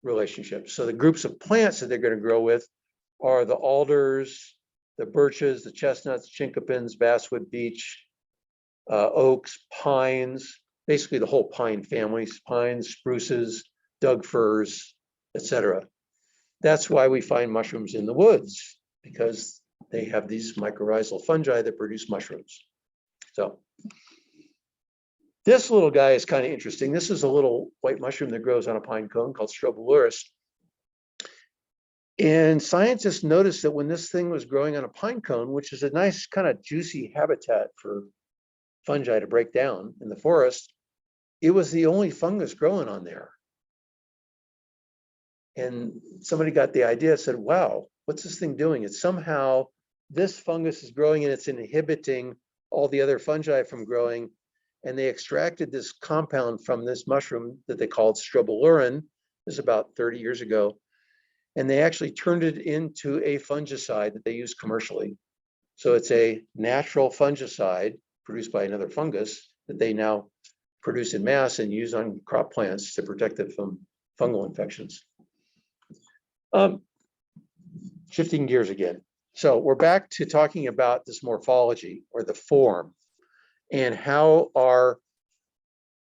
Speaker 3: relationships. So the groups of plants that they're going to grow with are the alders, the birches, the chestnuts, chinkapins, basswood, beech, oaks, pines, basically the whole pine families, pines, spruces, Doug firs, etc. That's why we find mushrooms in the woods, because they have these mycorrhizal fungi that produce mushrooms. So this little guy is kind of interesting. This is a little white mushroom that grows on a pine cone called Strobelurus. And scientists noticed that when this thing was growing on a pine cone, which is a nice kind of juicy habitat for fungi to break down in the forest, it was the only fungus growing on there. And somebody got the idea, said, wow, what's this thing doing? It's somehow this fungus is growing and it's inhibiting all the other fungi from growing. And they extracted this compound from this mushroom that they called strobilurin. This is about 30 years ago. And they actually turned it into a fungicide that they use commercially. So it's a natural fungicide produced by another fungus that they now produce in mass and use on crop plants to protect it from fungal infections. Shifting gears again. So we're back to talking about this morphology or the form and how are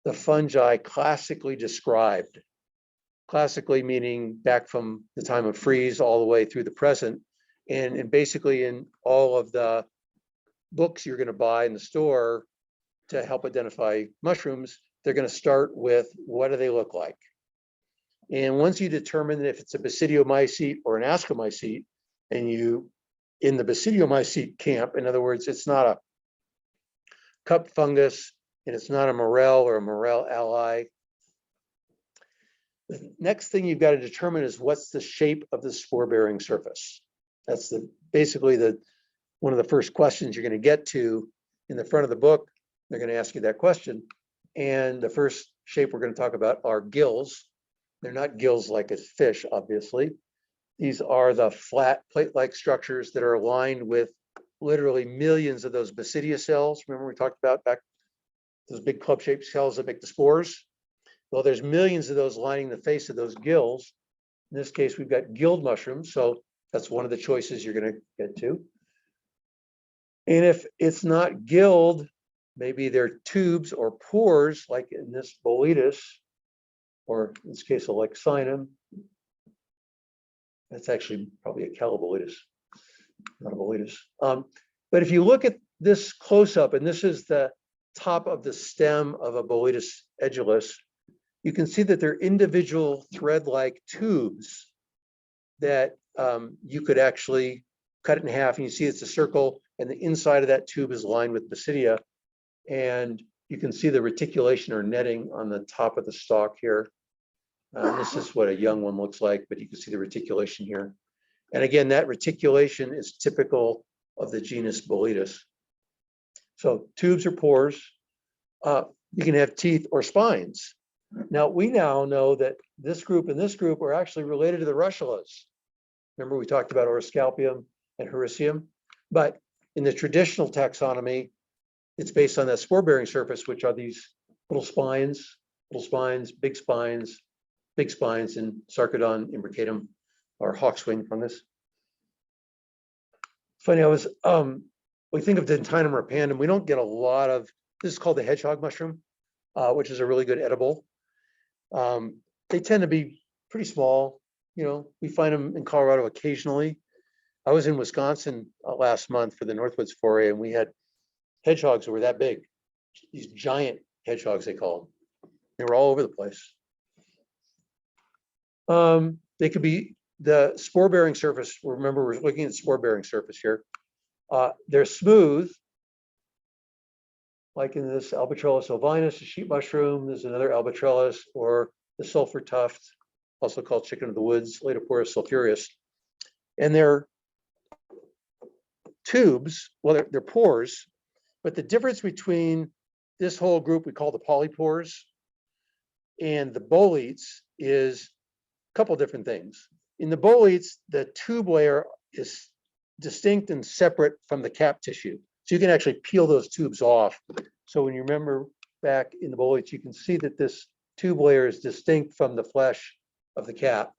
Speaker 3: the fungi classically described. Classically meaning back from the time of freeze all the way through the present. And basically in all of the books you're going to buy in the store to help identify mushrooms, they're going to start with what do they look like? And once you determine if it's a basidiomycete or an ascomycete, and you, in the basidiomycete camp, in other words, it's not a cup fungus and it's not a morel or a morel ally. The next thing you've got to determine is what's the shape of the spore-bearing surface. That's basically one of the first questions you're going to get to in the front of the book. They're going to ask you that question. And the first shape we're going to talk about are gills. They're not gills like a fish, obviously. These are the flat plate-like structures that are aligned with literally millions of those basidia cells. Remember we talked about back those big club-shaped cells that make the spores? Well, there's millions of those lining the face of those gills. In this case, we've got gilled mushrooms. So that's one of the choices you're going to get to. And if it's not gilled, maybe they're tubes or pores, like in this boletus, or in this case, a lexinum. That's actually probably a calaboletus, not a boletus. But if you look at this close up, and this is the top of the stem of a boletus edulis, you can see that they're individual thread-like tubes that you could actually cut it in half, and you see it's a circle, and the inside of that tube is lined with basidia. And you can see the reticulation or netting on the top of the stalk here. This is what a young one looks like, but you can see the reticulation here. And again, that reticulation is typical of the genus Boletus. So tubes or pores, you can have teeth or spines. Now, we now know that this group and this group are actually related to the russulas. Remember, we talked about Oroscalpium and Hericium, but in the traditional taxonomy, it's based on that spore-bearing surface, which are these little spines, big spines, and Sarcodon imbricatum or hawkswing fungus. Funny, we think of Dentinum repandum, we don't get a lot of, this is called the hedgehog mushroom, which is a really good edible. They tend to be pretty small. You know, we find them in Colorado occasionally. I was in Wisconsin last month for the Northwoods foray, and we had hedgehogs that were that big, these giant hedgehogs, they call them. They were all over the place. They could be the spore-bearing surface. Remember, we're looking at spore-bearing surface here. They're smooth, like in this Albatrellus ovinus, a sheep mushroom. There's another Albatrellus, or the sulfur tuft, also called chicken of the woods, Laetoporus sulphureus. And they're tubes, well, they're pores, but the difference between this whole group we call the polypores and the boletes is a couple different things. In the boletes, the tube layer is distinct and separate from the cap tissue. So you can actually peel those tubes off. So when you remember back in the boletes, you can see that this tube layer is distinct from the flesh of the cap.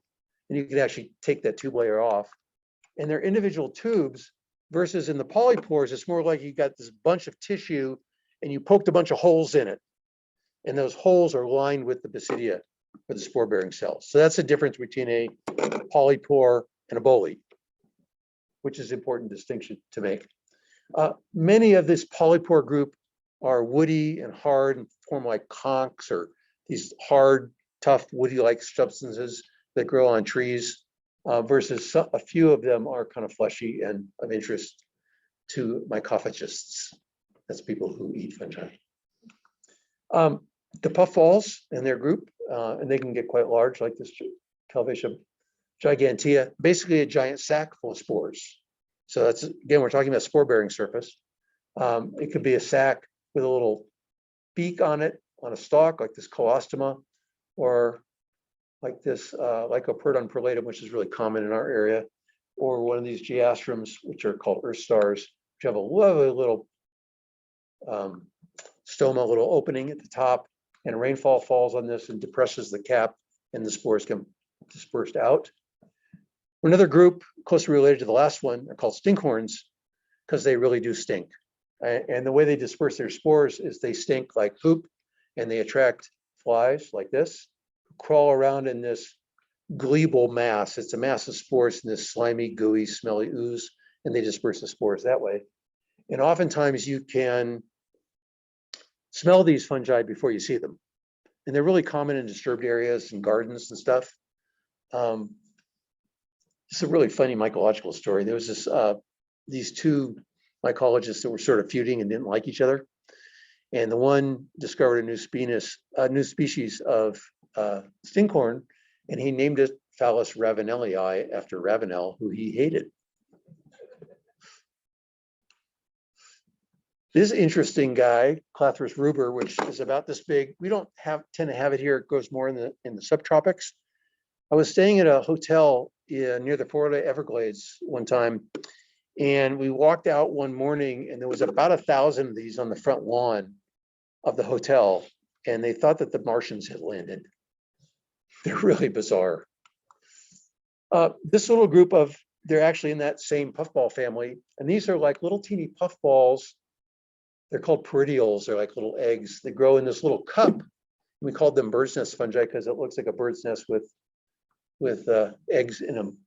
Speaker 3: And you can actually take that tube layer off. And they're individual tubes versus in the polypores, it's more like you got this bunch of tissue and you poked a bunch of holes in it. And those holes are lined with the basidia for the spore-bearing cells. So that's the difference between a polypore and a bolete, which is an important distinction to make. Many of this polypore group are woody and hard and form like conchs, or these hard, tough, woody-like substances that grow on trees, versus a few of them are kind of fleshy and of interest to mycophagists. That's people who eat fungi. The puffballs in their group, and they can get quite large, like this Calvatia gigantea, basically a giant sac full of spores. So that's, again, we're talking about spore-bearing surface. It could be a sac with a little beak on it, on a stalk, like this colostoma, or like this Lycoperdon perlatum, which is really common in our area, or one of these geastroms, which are called earth stars, which have a lovely little stoma, a little opening at the top, and rainfall falls on this and depresses the cap, and the spores come dispersed out. Another group closely related to the last one are called stinkhorns, because they really do stink. And the way they disperse their spores is they stink like poop, and they attract flies like this, who crawl around in this glebal mass. It's a mass of spores in this slimy, gooey, smelly ooze, and they disperse the spores that way. And oftentimes you can smell these fungi before you see them. And they're really common in disturbed areas and gardens and stuff. It's a really funny mycological story. There was this these two mycologists that were sort of feuding and didn't like each other. And the one discovered a new species of stinkhorn, and he named it Phallus ravenellii after Ravenel, who he hated. This interesting guy, Clathrus ruber, which is about this big. We don't tend to have it here. It grows more in the subtropics. I was staying at a hotel near the Florida Everglades one time, and we walked out one morning, and there was about 1,000 of these on the front lawn of the hotel, and they thought that the Martians had landed. They're really bizarre. This little group of they're actually in that same puffball family. And these are like little teeny puffballs. They're called peridioles. They're like little eggs. They grow in this little cup. We called them bird's nest fungi because it looks like a bird's nest with eggs in them.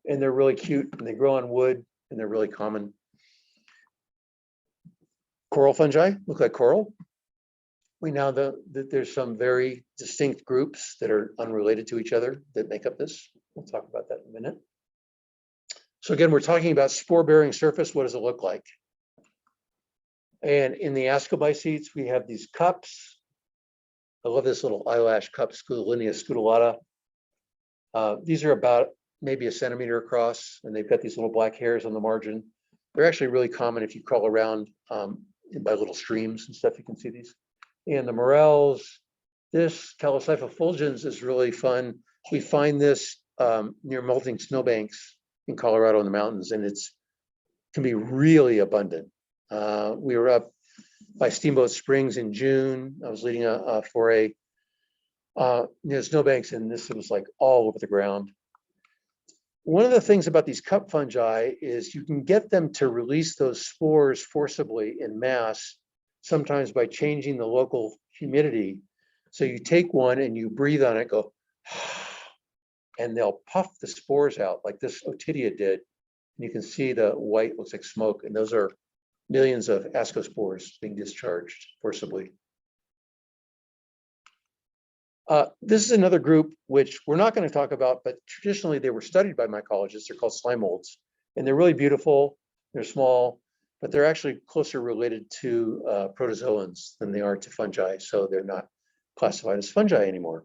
Speaker 3: And they're really cute, and they grow on wood, and they're really common. Coral fungi look like coral. We know that there's some very distinct groups that are unrelated to each other that make up this. We'll talk about that in a minute. So again, we're talking about spore-bearing surface. What does it look like? And in the ascomycetes, we have these cups. I love this little eyelash cup, Scutellaria scutellata. These are about maybe a centimeter across, and they've got these little black hairs on the margin. They're actually really common if you crawl around by little streams and stuff. You can see these. And the morels, this Calocypha fulgens is really fun. We find this near melting snowbanks in Colorado in the mountains, and can be really abundant. We were up by Steamboat Springs in June. I was leading a foray near snowbanks, and this was like all over the ground. One of the things about these cup fungi is you can get them to release those spores forcibly in mass, sometimes by changing the local humidity. So you take one and you breathe on it, go, and they'll puff the spores out like this Otidia did. And you can see the white looks like smoke, and those are millions of ascospores being discharged forcibly. This is another group which we're not going to talk about, but traditionally they were studied by mycologists. They're called slime molds, and they're really beautiful. They're small, but they're actually closer related to protozoans than they are to fungi, so they're not classified as fungi anymore.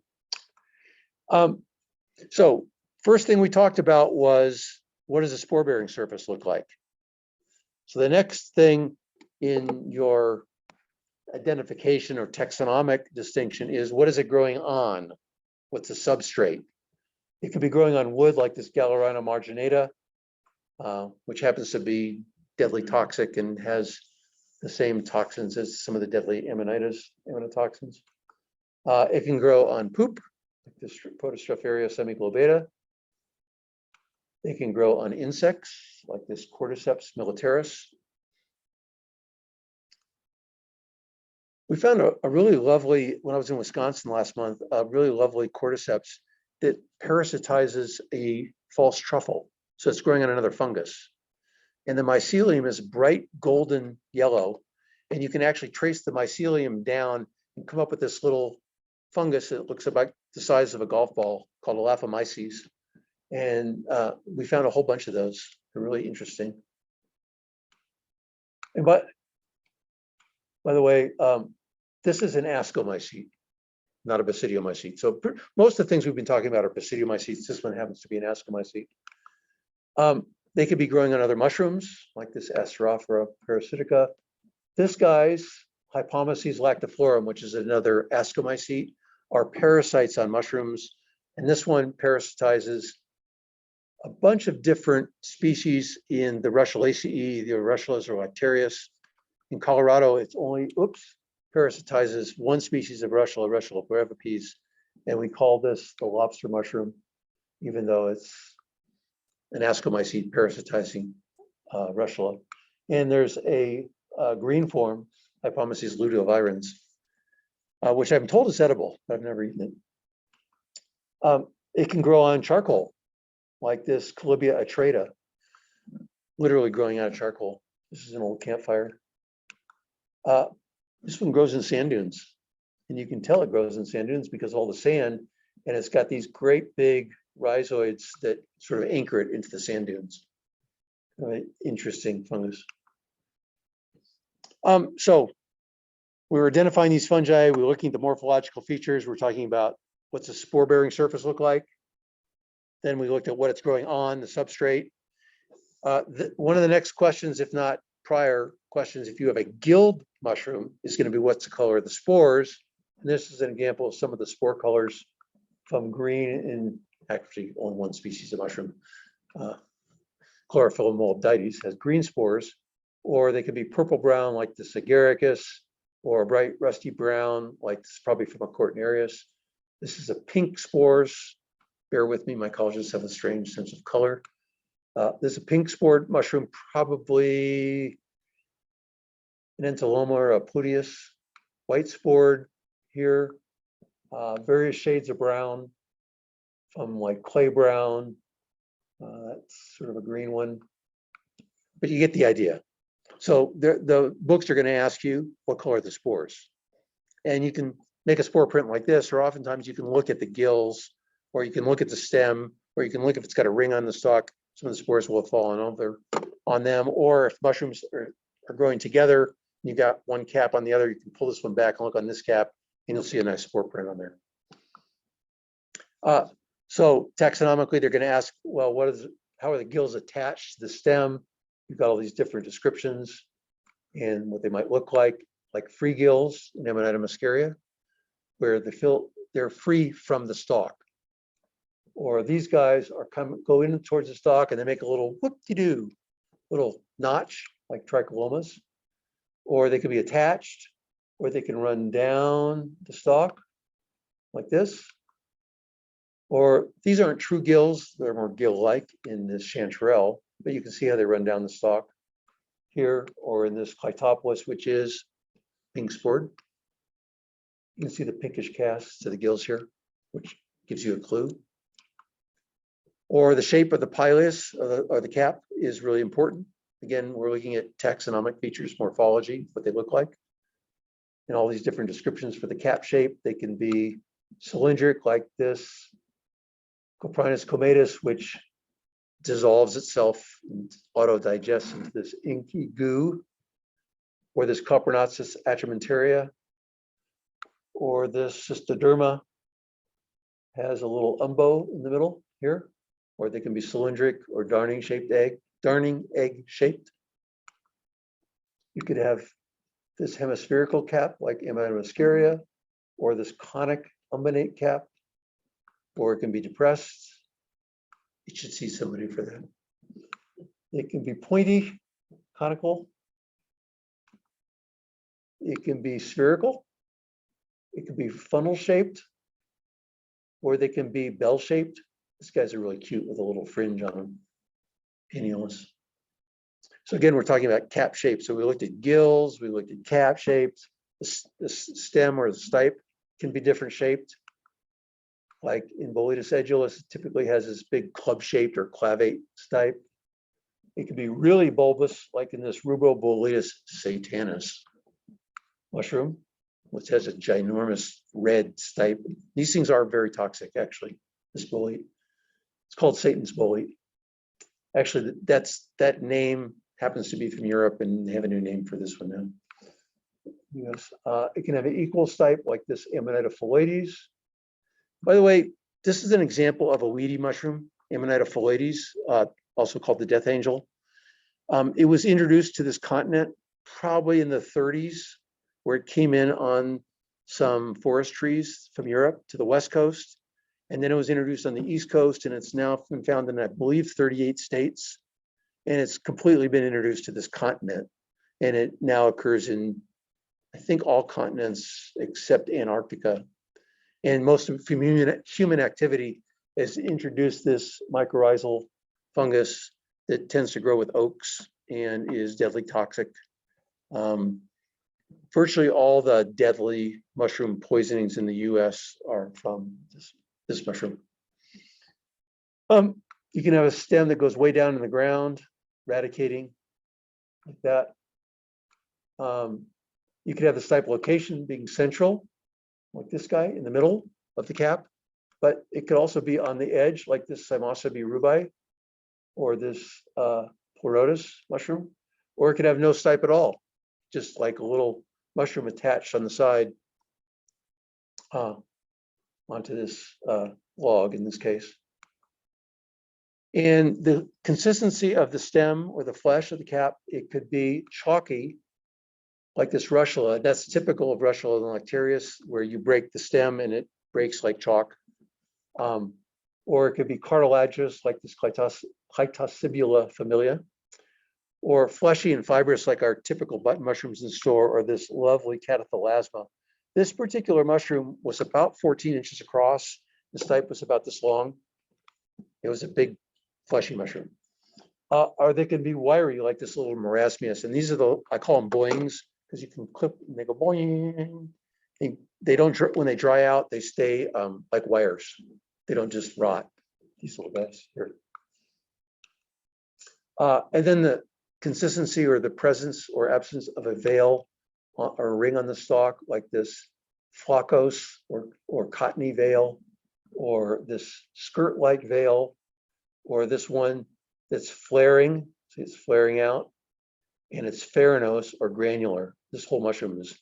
Speaker 3: So first thing we talked about was, what does a spore-bearing surface look like? So the next thing in your identification or taxonomic distinction is, what is it growing on? What's the substrate? It could be growing on wood like this Galerina marginata, which happens to be deadly toxic and has the same toxins as some of the deadly aminotoxins. It can grow on poop, like this Protostropharia semiglobata. They can grow on insects, like this Cordyceps militaris. We found a really lovely, when I was in Wisconsin last month, a really lovely Cordyceps that parasitizes a false truffle. So it's growing on another fungus. And the mycelium is bright golden yellow. And you can actually trace the mycelium down and come up with this little fungus that looks about the size of a golf ball called Elaphomyces. And we found a whole bunch of those. They're really interesting. And by the way, this is an ascomycete, not a basidiomycete. So most of the things we've been talking about are basidiomycetes. This one happens to be an ascomycete. They could be growing on other mushrooms, like this Asterophora parasitica. This guy's Hypomyces lactiflorum, which is another ascomycete, are parasites on mushrooms. And this one parasitizes a bunch of different species in the Russulaceae. The Russulas are lactarius. In Colorado, it's only, parasitizes one species of Russula, Russula brevis, and we call this the lobster mushroom, even though it's an ascomycete parasitizing Russula. And there's a green form, Hypomyces luteovirens, which I'm told is edible, but I've never eaten it. It can grow on charcoal, like this Colibia atrata, literally growing out of charcoal. This is an old campfire. This one grows in sand dunes, and you can tell it grows in sand dunes because of all the sand, and it's got these great big rhizoids that sort of anchor it into the sand dunes. Interesting fungus. So we were identifying these fungi. We were looking at the morphological features. We're talking about what's a spore-bearing surface look like. Then we looked at what it's growing on, the substrate. One of the next questions, if not prior questions, if you have a gilled mushroom, is going to be what's the color of the spores. And this is an example of some of the spore colors from green in actually only one species of mushroom. Chlorophyllum molybdites has green spores, or they could be purple brown like the agaricus, or bright rusty brown like this, probably from a Cortinarius. This is a pink spores. Bear with me, mycologists have a strange sense of color. There's a pink spored mushroom, probably an Entomoma or a Pluteus. White spored here, various shades of brown, from like clay brown. That's sort of a green one, but you get the idea. So the books are going to ask you what color are the spores, and you can make a spore print like this, or oftentimes you can look at the gills, or you can look at the stem, or you can look if it's got a ring on the stalk. Some of the spores will have fallen over on them, or if mushrooms are growing together, you got one cap on the other, you can pull this one back and look on this cap, and you'll see a nice spore print on there. So taxonomically, they're going to ask, well, how are the gills attached to the stem? You've got all these different descriptions and what they might look like free gills in Amanita muscaria, where they're free from the stalk. Or these guys are go in towards the stalk and they make a little whoop-de-doo, little notch like tricholomas. Or they can be attached, or they can run down the stalk like this. Or these aren't true gills, they're more gill-like in this chanterelle, but you can see how they run down the stalk here, or in this Clytopolis, which is pink spored. You can see the pinkish cast to the gills here, which gives you a clue. Or the shape of the pileus or the cap is really important. Again, we're looking at taxonomic features, morphology, what they look like. And all these different descriptions for the cap shape. They can be cylindric like this Coprinus comatus, which dissolves itself and auto-digests into this inky goo, or this Coprinotsis atramentaria, or this cystoderma has a little umbo in the middle here, or they can be cylindric or darning egg shaped. You could have this hemispherical cap like Amanita muscaria, or this conic umbonate cap, or it can be depressed. You should see somebody for that. It can be pointy, conical. It can be spherical. It can be funnel shaped, or they can be bell shaped. These guys are really cute with a little fringe on them, pineolus. So again, we're talking about cap shapes. So we looked at gills, we looked at cap shapes. The stem or the stipe can be different shaped. Like in Boletus edulis, it typically has this big club-shaped or clavate stipe. It can be really bulbous, like in this Rubroboletus satanus mushroom, which has a ginormous red stipe. These things are very toxic, actually, this bolete. It's called Satan's bolete. Actually, that name happens to be from Europe, and they have a new name for this one now. Yes, it can have an equal stipe like this Amanita phalloides. By the way, this is an example of a weedy mushroom, Amanita phalloides, also called the death angel. It was introduced to this continent probably in the 30s, where it came in on some forest trees from Europe to the West Coast. And then it was introduced on the East Coast, and it's now been found in, I believe, 38 states. And it's completely been introduced to this continent. And it now occurs in, I think, all continents except Antarctica. And most of human activity has introduced this mycorrhizal fungus that tends to grow with oaks and is deadly toxic. Virtually all the deadly mushroom poisonings in the US are from this mushroom. You can have a stem that goes way down in the ground, radicating like that. You could have the stipe location being central, like this guy in the middle of the cap, but it could also be on the edge, like this Cymossa rubi, or this pleurotus mushroom, or it could have no stipe at all, just like a little mushroom attached on the side onto this log in this case. And the consistency of the stem or the flesh of the cap, it could be chalky, like this russula. That's typical of Russula nectarius, where you break the stem and it breaks like chalk. Or it could be cartilaginous, like this Clytosibula familia, or fleshy and fibrous, like our typical button mushrooms in the store, or this lovely Cataphalasma. This particular mushroom was about 14 inches across. The stipe was about this long. It was a big fleshy mushroom. Or they can be wiry, like this little marasmius. And these are I call them boings, because you can clip and they go boing. They don't, when they dry out, they stay like wires. They don't just rot. These little guys here. And then the consistency or the presence or absence of a veil or a ring on the stalk, like this floccose or cottony veil, or this skirt-like veil, or this one that's flaring. See, it's flaring out, and it's farinose or granular. This whole mushroom is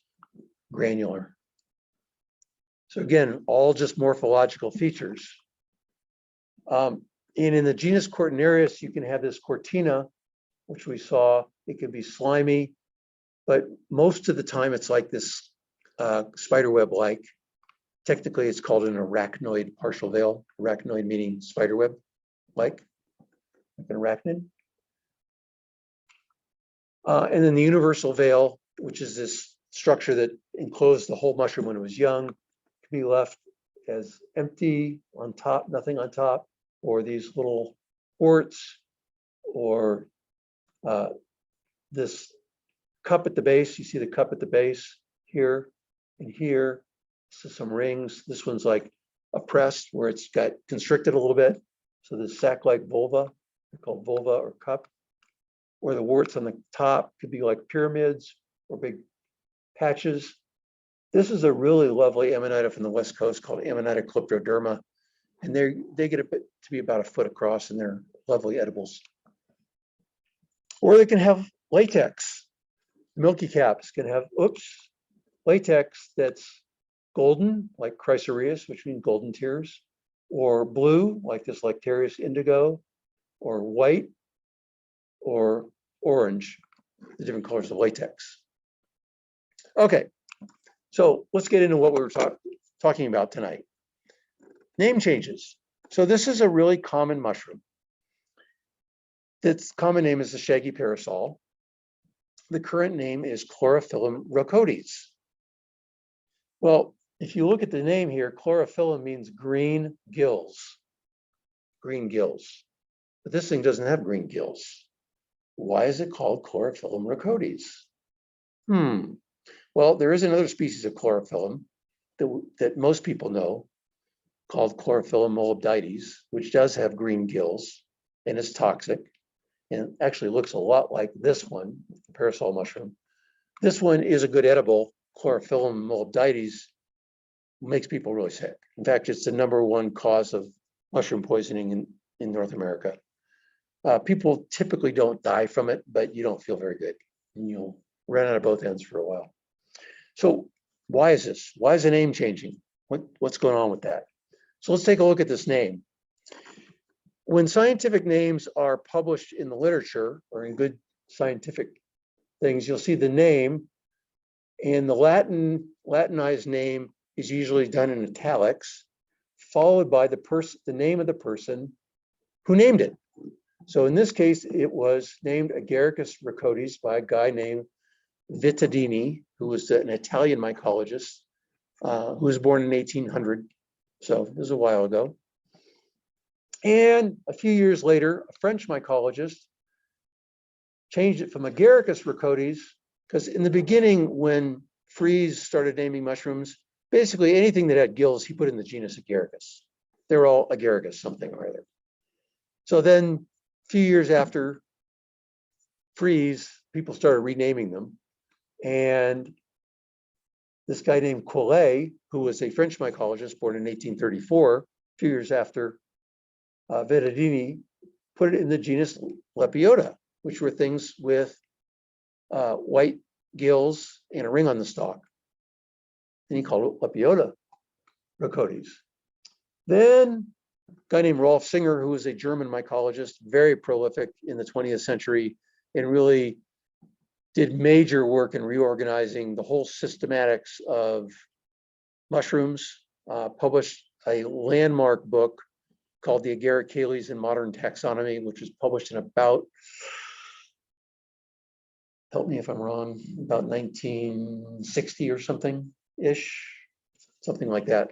Speaker 3: granular. So again, all just morphological features. And in the genus Cortinarius, you can have this cortina, which we saw. It can be slimy, but most of the time it's like this spiderweb-like. Technically, it's called an arachnoid partial veil. Arachnoid meaning spiderweb-like, like an arachnid. And then the universal veil, which is this structure that enclosed the whole mushroom when it was young, can be left as empty on top, nothing on top, or these little warts, or this cup at the base. You see the cup at the base here and here. So some rings. This one's like oppressed, where it's got constricted a little bit. So the sac-like vulva, they're called vulva or cup, or the warts on the top could be like pyramids or big patches. This is a really lovely Amanita from the West Coast called Amanita clyptoderma, and they get to be about a foot across, and they're lovely edibles. Or they can have latex. Milky caps can have, latex that's golden, like chrysoreus, which means golden tears, or blue, like this Licterius indigo, or white, or orange, the different colors of latex. Okay, so let's get into what we were talking about tonight. Name changes. So this is a really common mushroom. Its common name is the shaggy parasol. The current name is Chlorophyllum rhacodes. Well, if you look at the name here, chlorophyllum means green gills. Green gills. But this thing doesn't have green gills. Why is it called Chlorophyllum rhacodes? Well, there is another species of chlorophyllum that most people know, called Chlorophyllum molybdites, which does have green gills and is toxic, and actually looks a lot like this one, the parasol mushroom. This one is a good edible. Chlorophyllum molybdites makes people really sick. In fact, it's the #1 cause of mushroom poisoning in North America. People typically don't die from it, but you don't feel very good, and you'll run out of both ends for a while. So why is this? Why is the name changing? What's going on with that? So let's take a look at this name. When scientific names are published in the literature or in good scientific things, you'll see the name, and the Latinized name is usually done in italics, followed by the name of the person who named it. So in this case, it was named Agaricus rhacodes by a guy named Vittadini, who was an Italian mycologist, who was born in 1800. So it was a while ago. And a few years later, a French mycologist changed it from Agaricus rhacodes, because in the beginning, when Fries started naming mushrooms, basically anything that had gills, he put in the genus Agaricus. They're all Agaricus something or other. So then a few years after Fries, people started renaming them. And this guy named Collet, who was a French mycologist born in 1834, a few years after Vittadini, put it in the genus Lepiota, which were things with white gills and a ring on the stalk. And he called it Lepiota rhacodes. Then a guy named Rolf Singer, who was a German mycologist, very prolific in the 20th century, and really did major work in reorganizing the whole systematics of mushrooms, published a landmark book called The Agaricales in Modern Taxonomy, which was published in about, help me if I'm wrong, about 1960 or something-ish, something like that.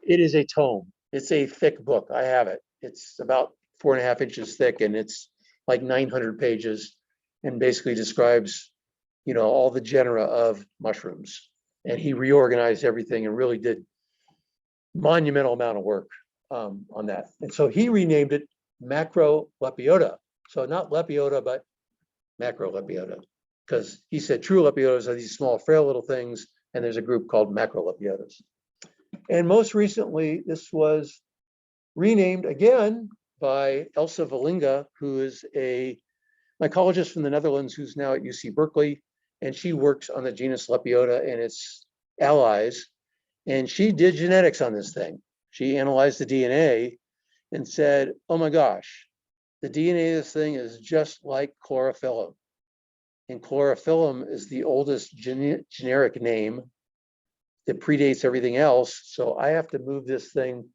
Speaker 3: It is a tome. It's a thick book. I have it. It's about 4.5 inches thick, and it's like 900 pages and basically describes, all the genera of mushrooms. And he reorganized everything and really did monumental amount of work on that. And so he renamed it Macrolepiota. So not Lepiota, but Macrolepiota, because he said true Lepiotas are these small, frail little things, and there's a group called Macrolepiotas. And most recently, this was renamed again by Elsa Valinga, who is a mycologist from the Netherlands who's now at UC Berkeley, and she works on the genus Lepiota and its allies. And she did genetics on this thing. She analyzed the DNA and said, oh my gosh, the DNA of this thing is just like chlorophyllum. And chlorophyllum is the oldest generic name that predates everything else. So I have to move this thing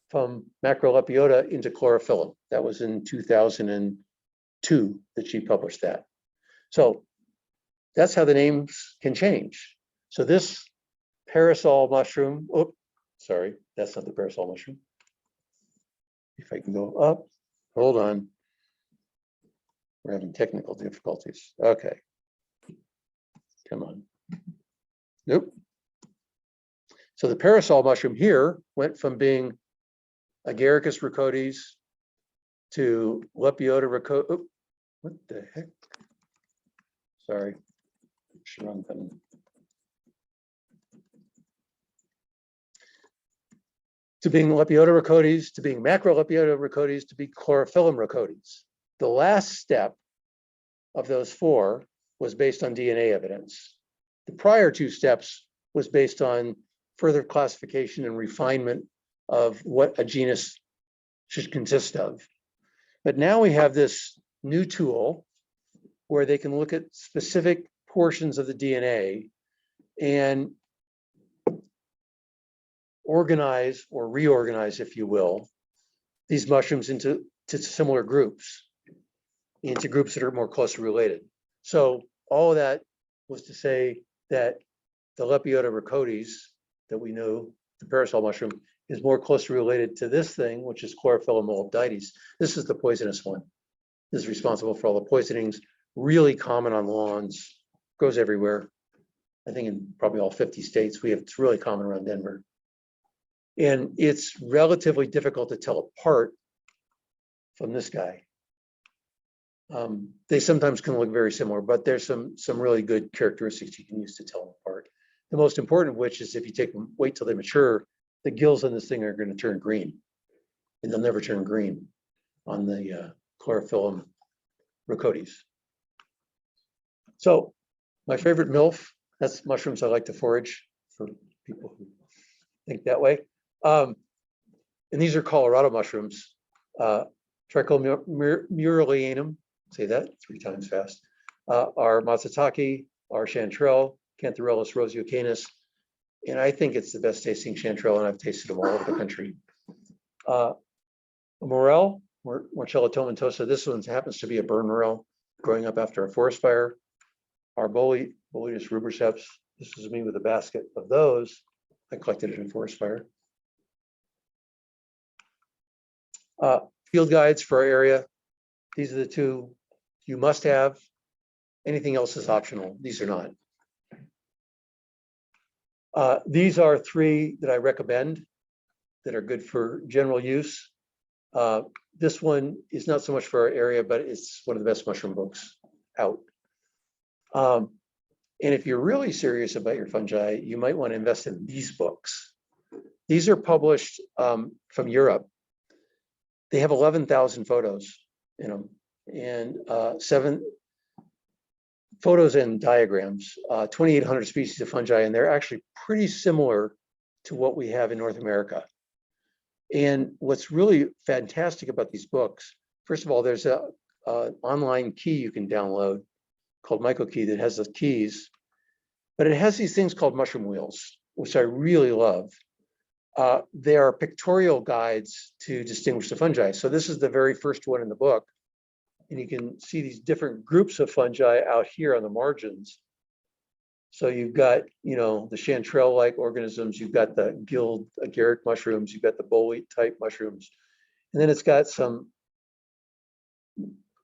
Speaker 3: from Macrolepiota into chlorophyllum. That was in 2002 that she published that. So that's how the names can change. So this parasol mushroom, oh, sorry, that's not the parasol mushroom. If I can go up, hold on. We're having technical difficulties. Okay. Come on. Nope. So the parasol mushroom here went from being Agaricus rhacodes to Lepiota rhacodes. Oh, what the heck? Sorry. Should run them. To being Lepiota rhacodes, to being Macrolepiota rhacodes, to be Chlorophyllum rhacodes. The last step of those four was based on DNA evidence. The prior two steps was based on further classification and refinement of what a genus should consist of. But now we have this new tool where they can look at specific portions of the DNA and organize or reorganize, if you will, these mushrooms into similar groups, into groups that are more closely related. So all of that was to say that the Lepiota rhacodes that we know, the parasol mushroom, is more closely related to this thing, which is Chlorophyllum molybdites. This is the poisonous one. This is responsible for all the poisonings, really common on lawns, grows everywhere. I think in probably all 50 states, it's really common around Denver. And it's relatively difficult to tell apart from this guy. They sometimes can look very similar, but there's some really good characteristics you can use to tell them apart. The most important of which is if you wait till they mature, the gills on this thing are going to turn green, and they'll never turn green on the Chlorophyllum rhacodes. So my favorite MILF, that's mushrooms I like to forage for people who think that way. And these are Colorado mushrooms, Trichomuralianum, say that 3 times fast, our Matsutake, our chanterelle, Cantharellus roseocanus, and I think it's the best tasting chanterelle, and I've tasted them all over the country. Morel, Morchella tomentosa, this one happens to be a burn morel growing up after a forest fire. Our Boletus rubriceps, this is me with a basket of those. I collected it in forest fire. Field guides for our area. These are the 2 you must have. Anything else is optional. These are not. These are 3 that I recommend that are good for general use. This one is not so much for our area, but it's one of the best mushroom books out. And if you're really serious about your fungi, you might want to invest in these books. These are published from Europe. They have 11,000 photos in them, and 7 photos and diagrams, 2,800 species of fungi, and they're actually pretty similar to what we have in North America. And what's really fantastic about these books, first of all, there's an online key you can download called Mycological that has the keys, but it has these things called mushroom wheels, which I really love. They are pictorial guides to distinguish the fungi. So this is the very first one in the book. And you can see these different groups of fungi out here on the margins. So you've got, the chanterelle-like organisms, you've got the gilled agaric mushrooms, you've got the bolete type mushrooms. And then it's got some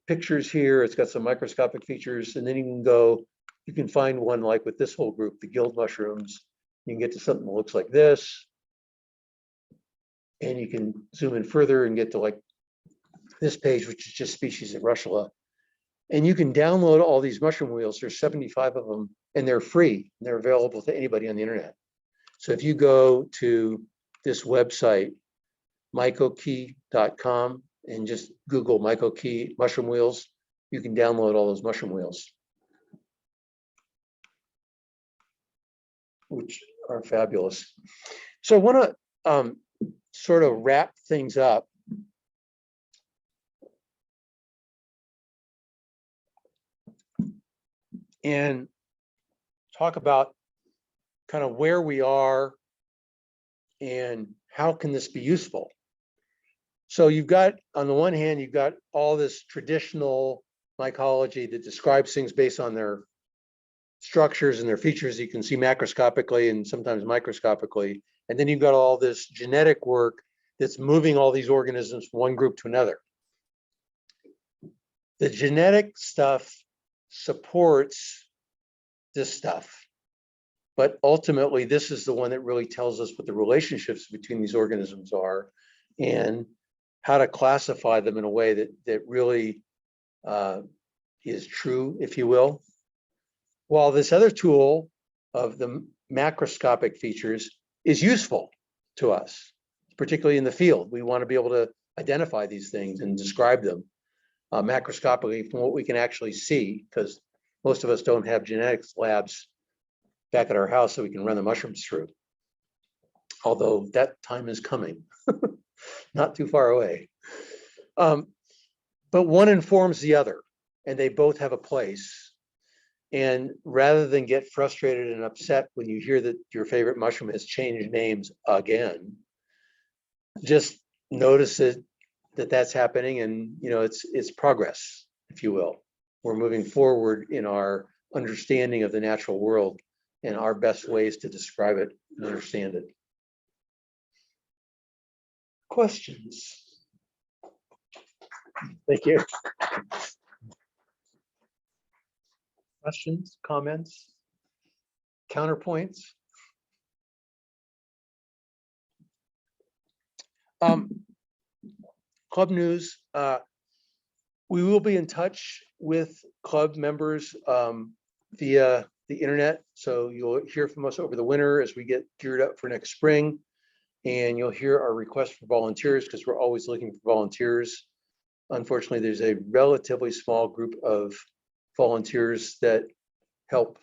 Speaker 3: pictures here. It's got some microscopic features, and then you can find one like with this whole group, the guild mushrooms. You can get to something that looks like this. And you can zoom in further and get to like this page, which is just species of Russula. And you can download all these mushroom wheels. There's 75 of them, and they're free. They're available to anybody on the internet. So if you go to this website, mycokey.com, and just Google Mycokey mushroom wheels, you can download all those mushroom wheels, which are fabulous. So I want to sort of wrap things up. And talk about kind of where we are and how can this be useful. So you've got, on the one hand, you've got all this traditional mycology that describes things based on their structures and their features. You can see macroscopically and sometimes microscopically. And then you've got all this genetic work that's moving all these organisms from one group to another. The genetic stuff supports this stuff, but ultimately this is the one that really tells us what the relationships between these organisms are and how to classify them in a way that really is true, if you will. While this other tool of the macroscopic features is useful to us, particularly in the field. We want to be able to identify these things and describe them macroscopically from what we can actually see, because most of us don't have genetics labs back at our house so we can run the mushrooms through. Although that time is coming, not too far away. But one informs the other, and they both have a place. And rather than get frustrated and upset when you hear that your favorite mushroom has changed names again, just notice it, that's happening, and it's progress, if you will. We're moving forward in our understanding of the natural world and our best ways to describe it and understand it. Questions? Thank you. Questions, comments, counterpoints? Club news. We will be in touch with club members via the internet. So you'll hear from us over the winter as we get geared up for next spring. And you'll hear our request for volunteers, because we're always looking for volunteers. Unfortunately, there's a relatively small group of volunteers that help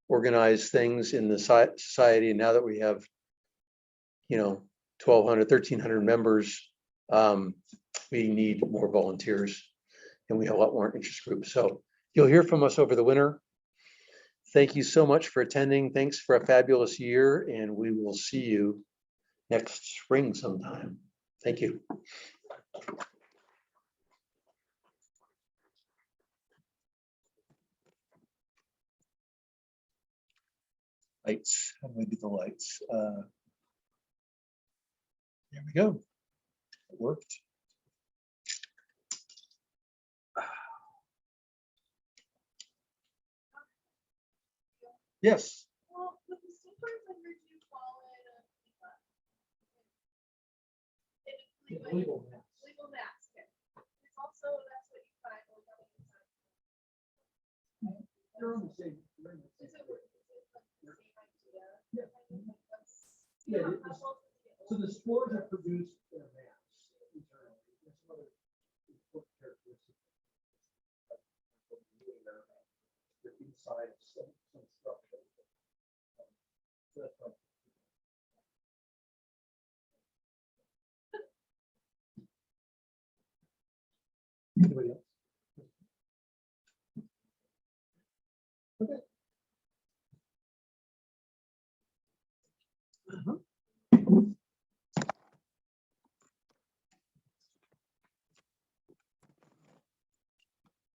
Speaker 3: organize things in the society. And now that we have, 1,200, 1,300 members, we need more volunteers, and we have a lot more interest groups. So you'll hear from us over the winter. Thank you so much for attending. Thanks for a fabulous year, and we will see you next spring sometime. Thank you. Lights. How do I do the lights? There we go. It worked. Yes.
Speaker 2: Well, with the stickers, I heard you call it a
Speaker 3: Legal mass.
Speaker 2: legal mask. It's also, that's what you find on the inside.
Speaker 3: They're on the same.
Speaker 2: Is it like the same idea?
Speaker 3: Yeah.
Speaker 2: I think that's-
Speaker 3: Yeah,
Speaker 2: Yeah,
Speaker 3: it is.
Speaker 2: I'm also
Speaker 3: So the spores are produced in a mass internally. There's some other important characteristics. The inside of some structure. So that's why. Anybody else? Okay.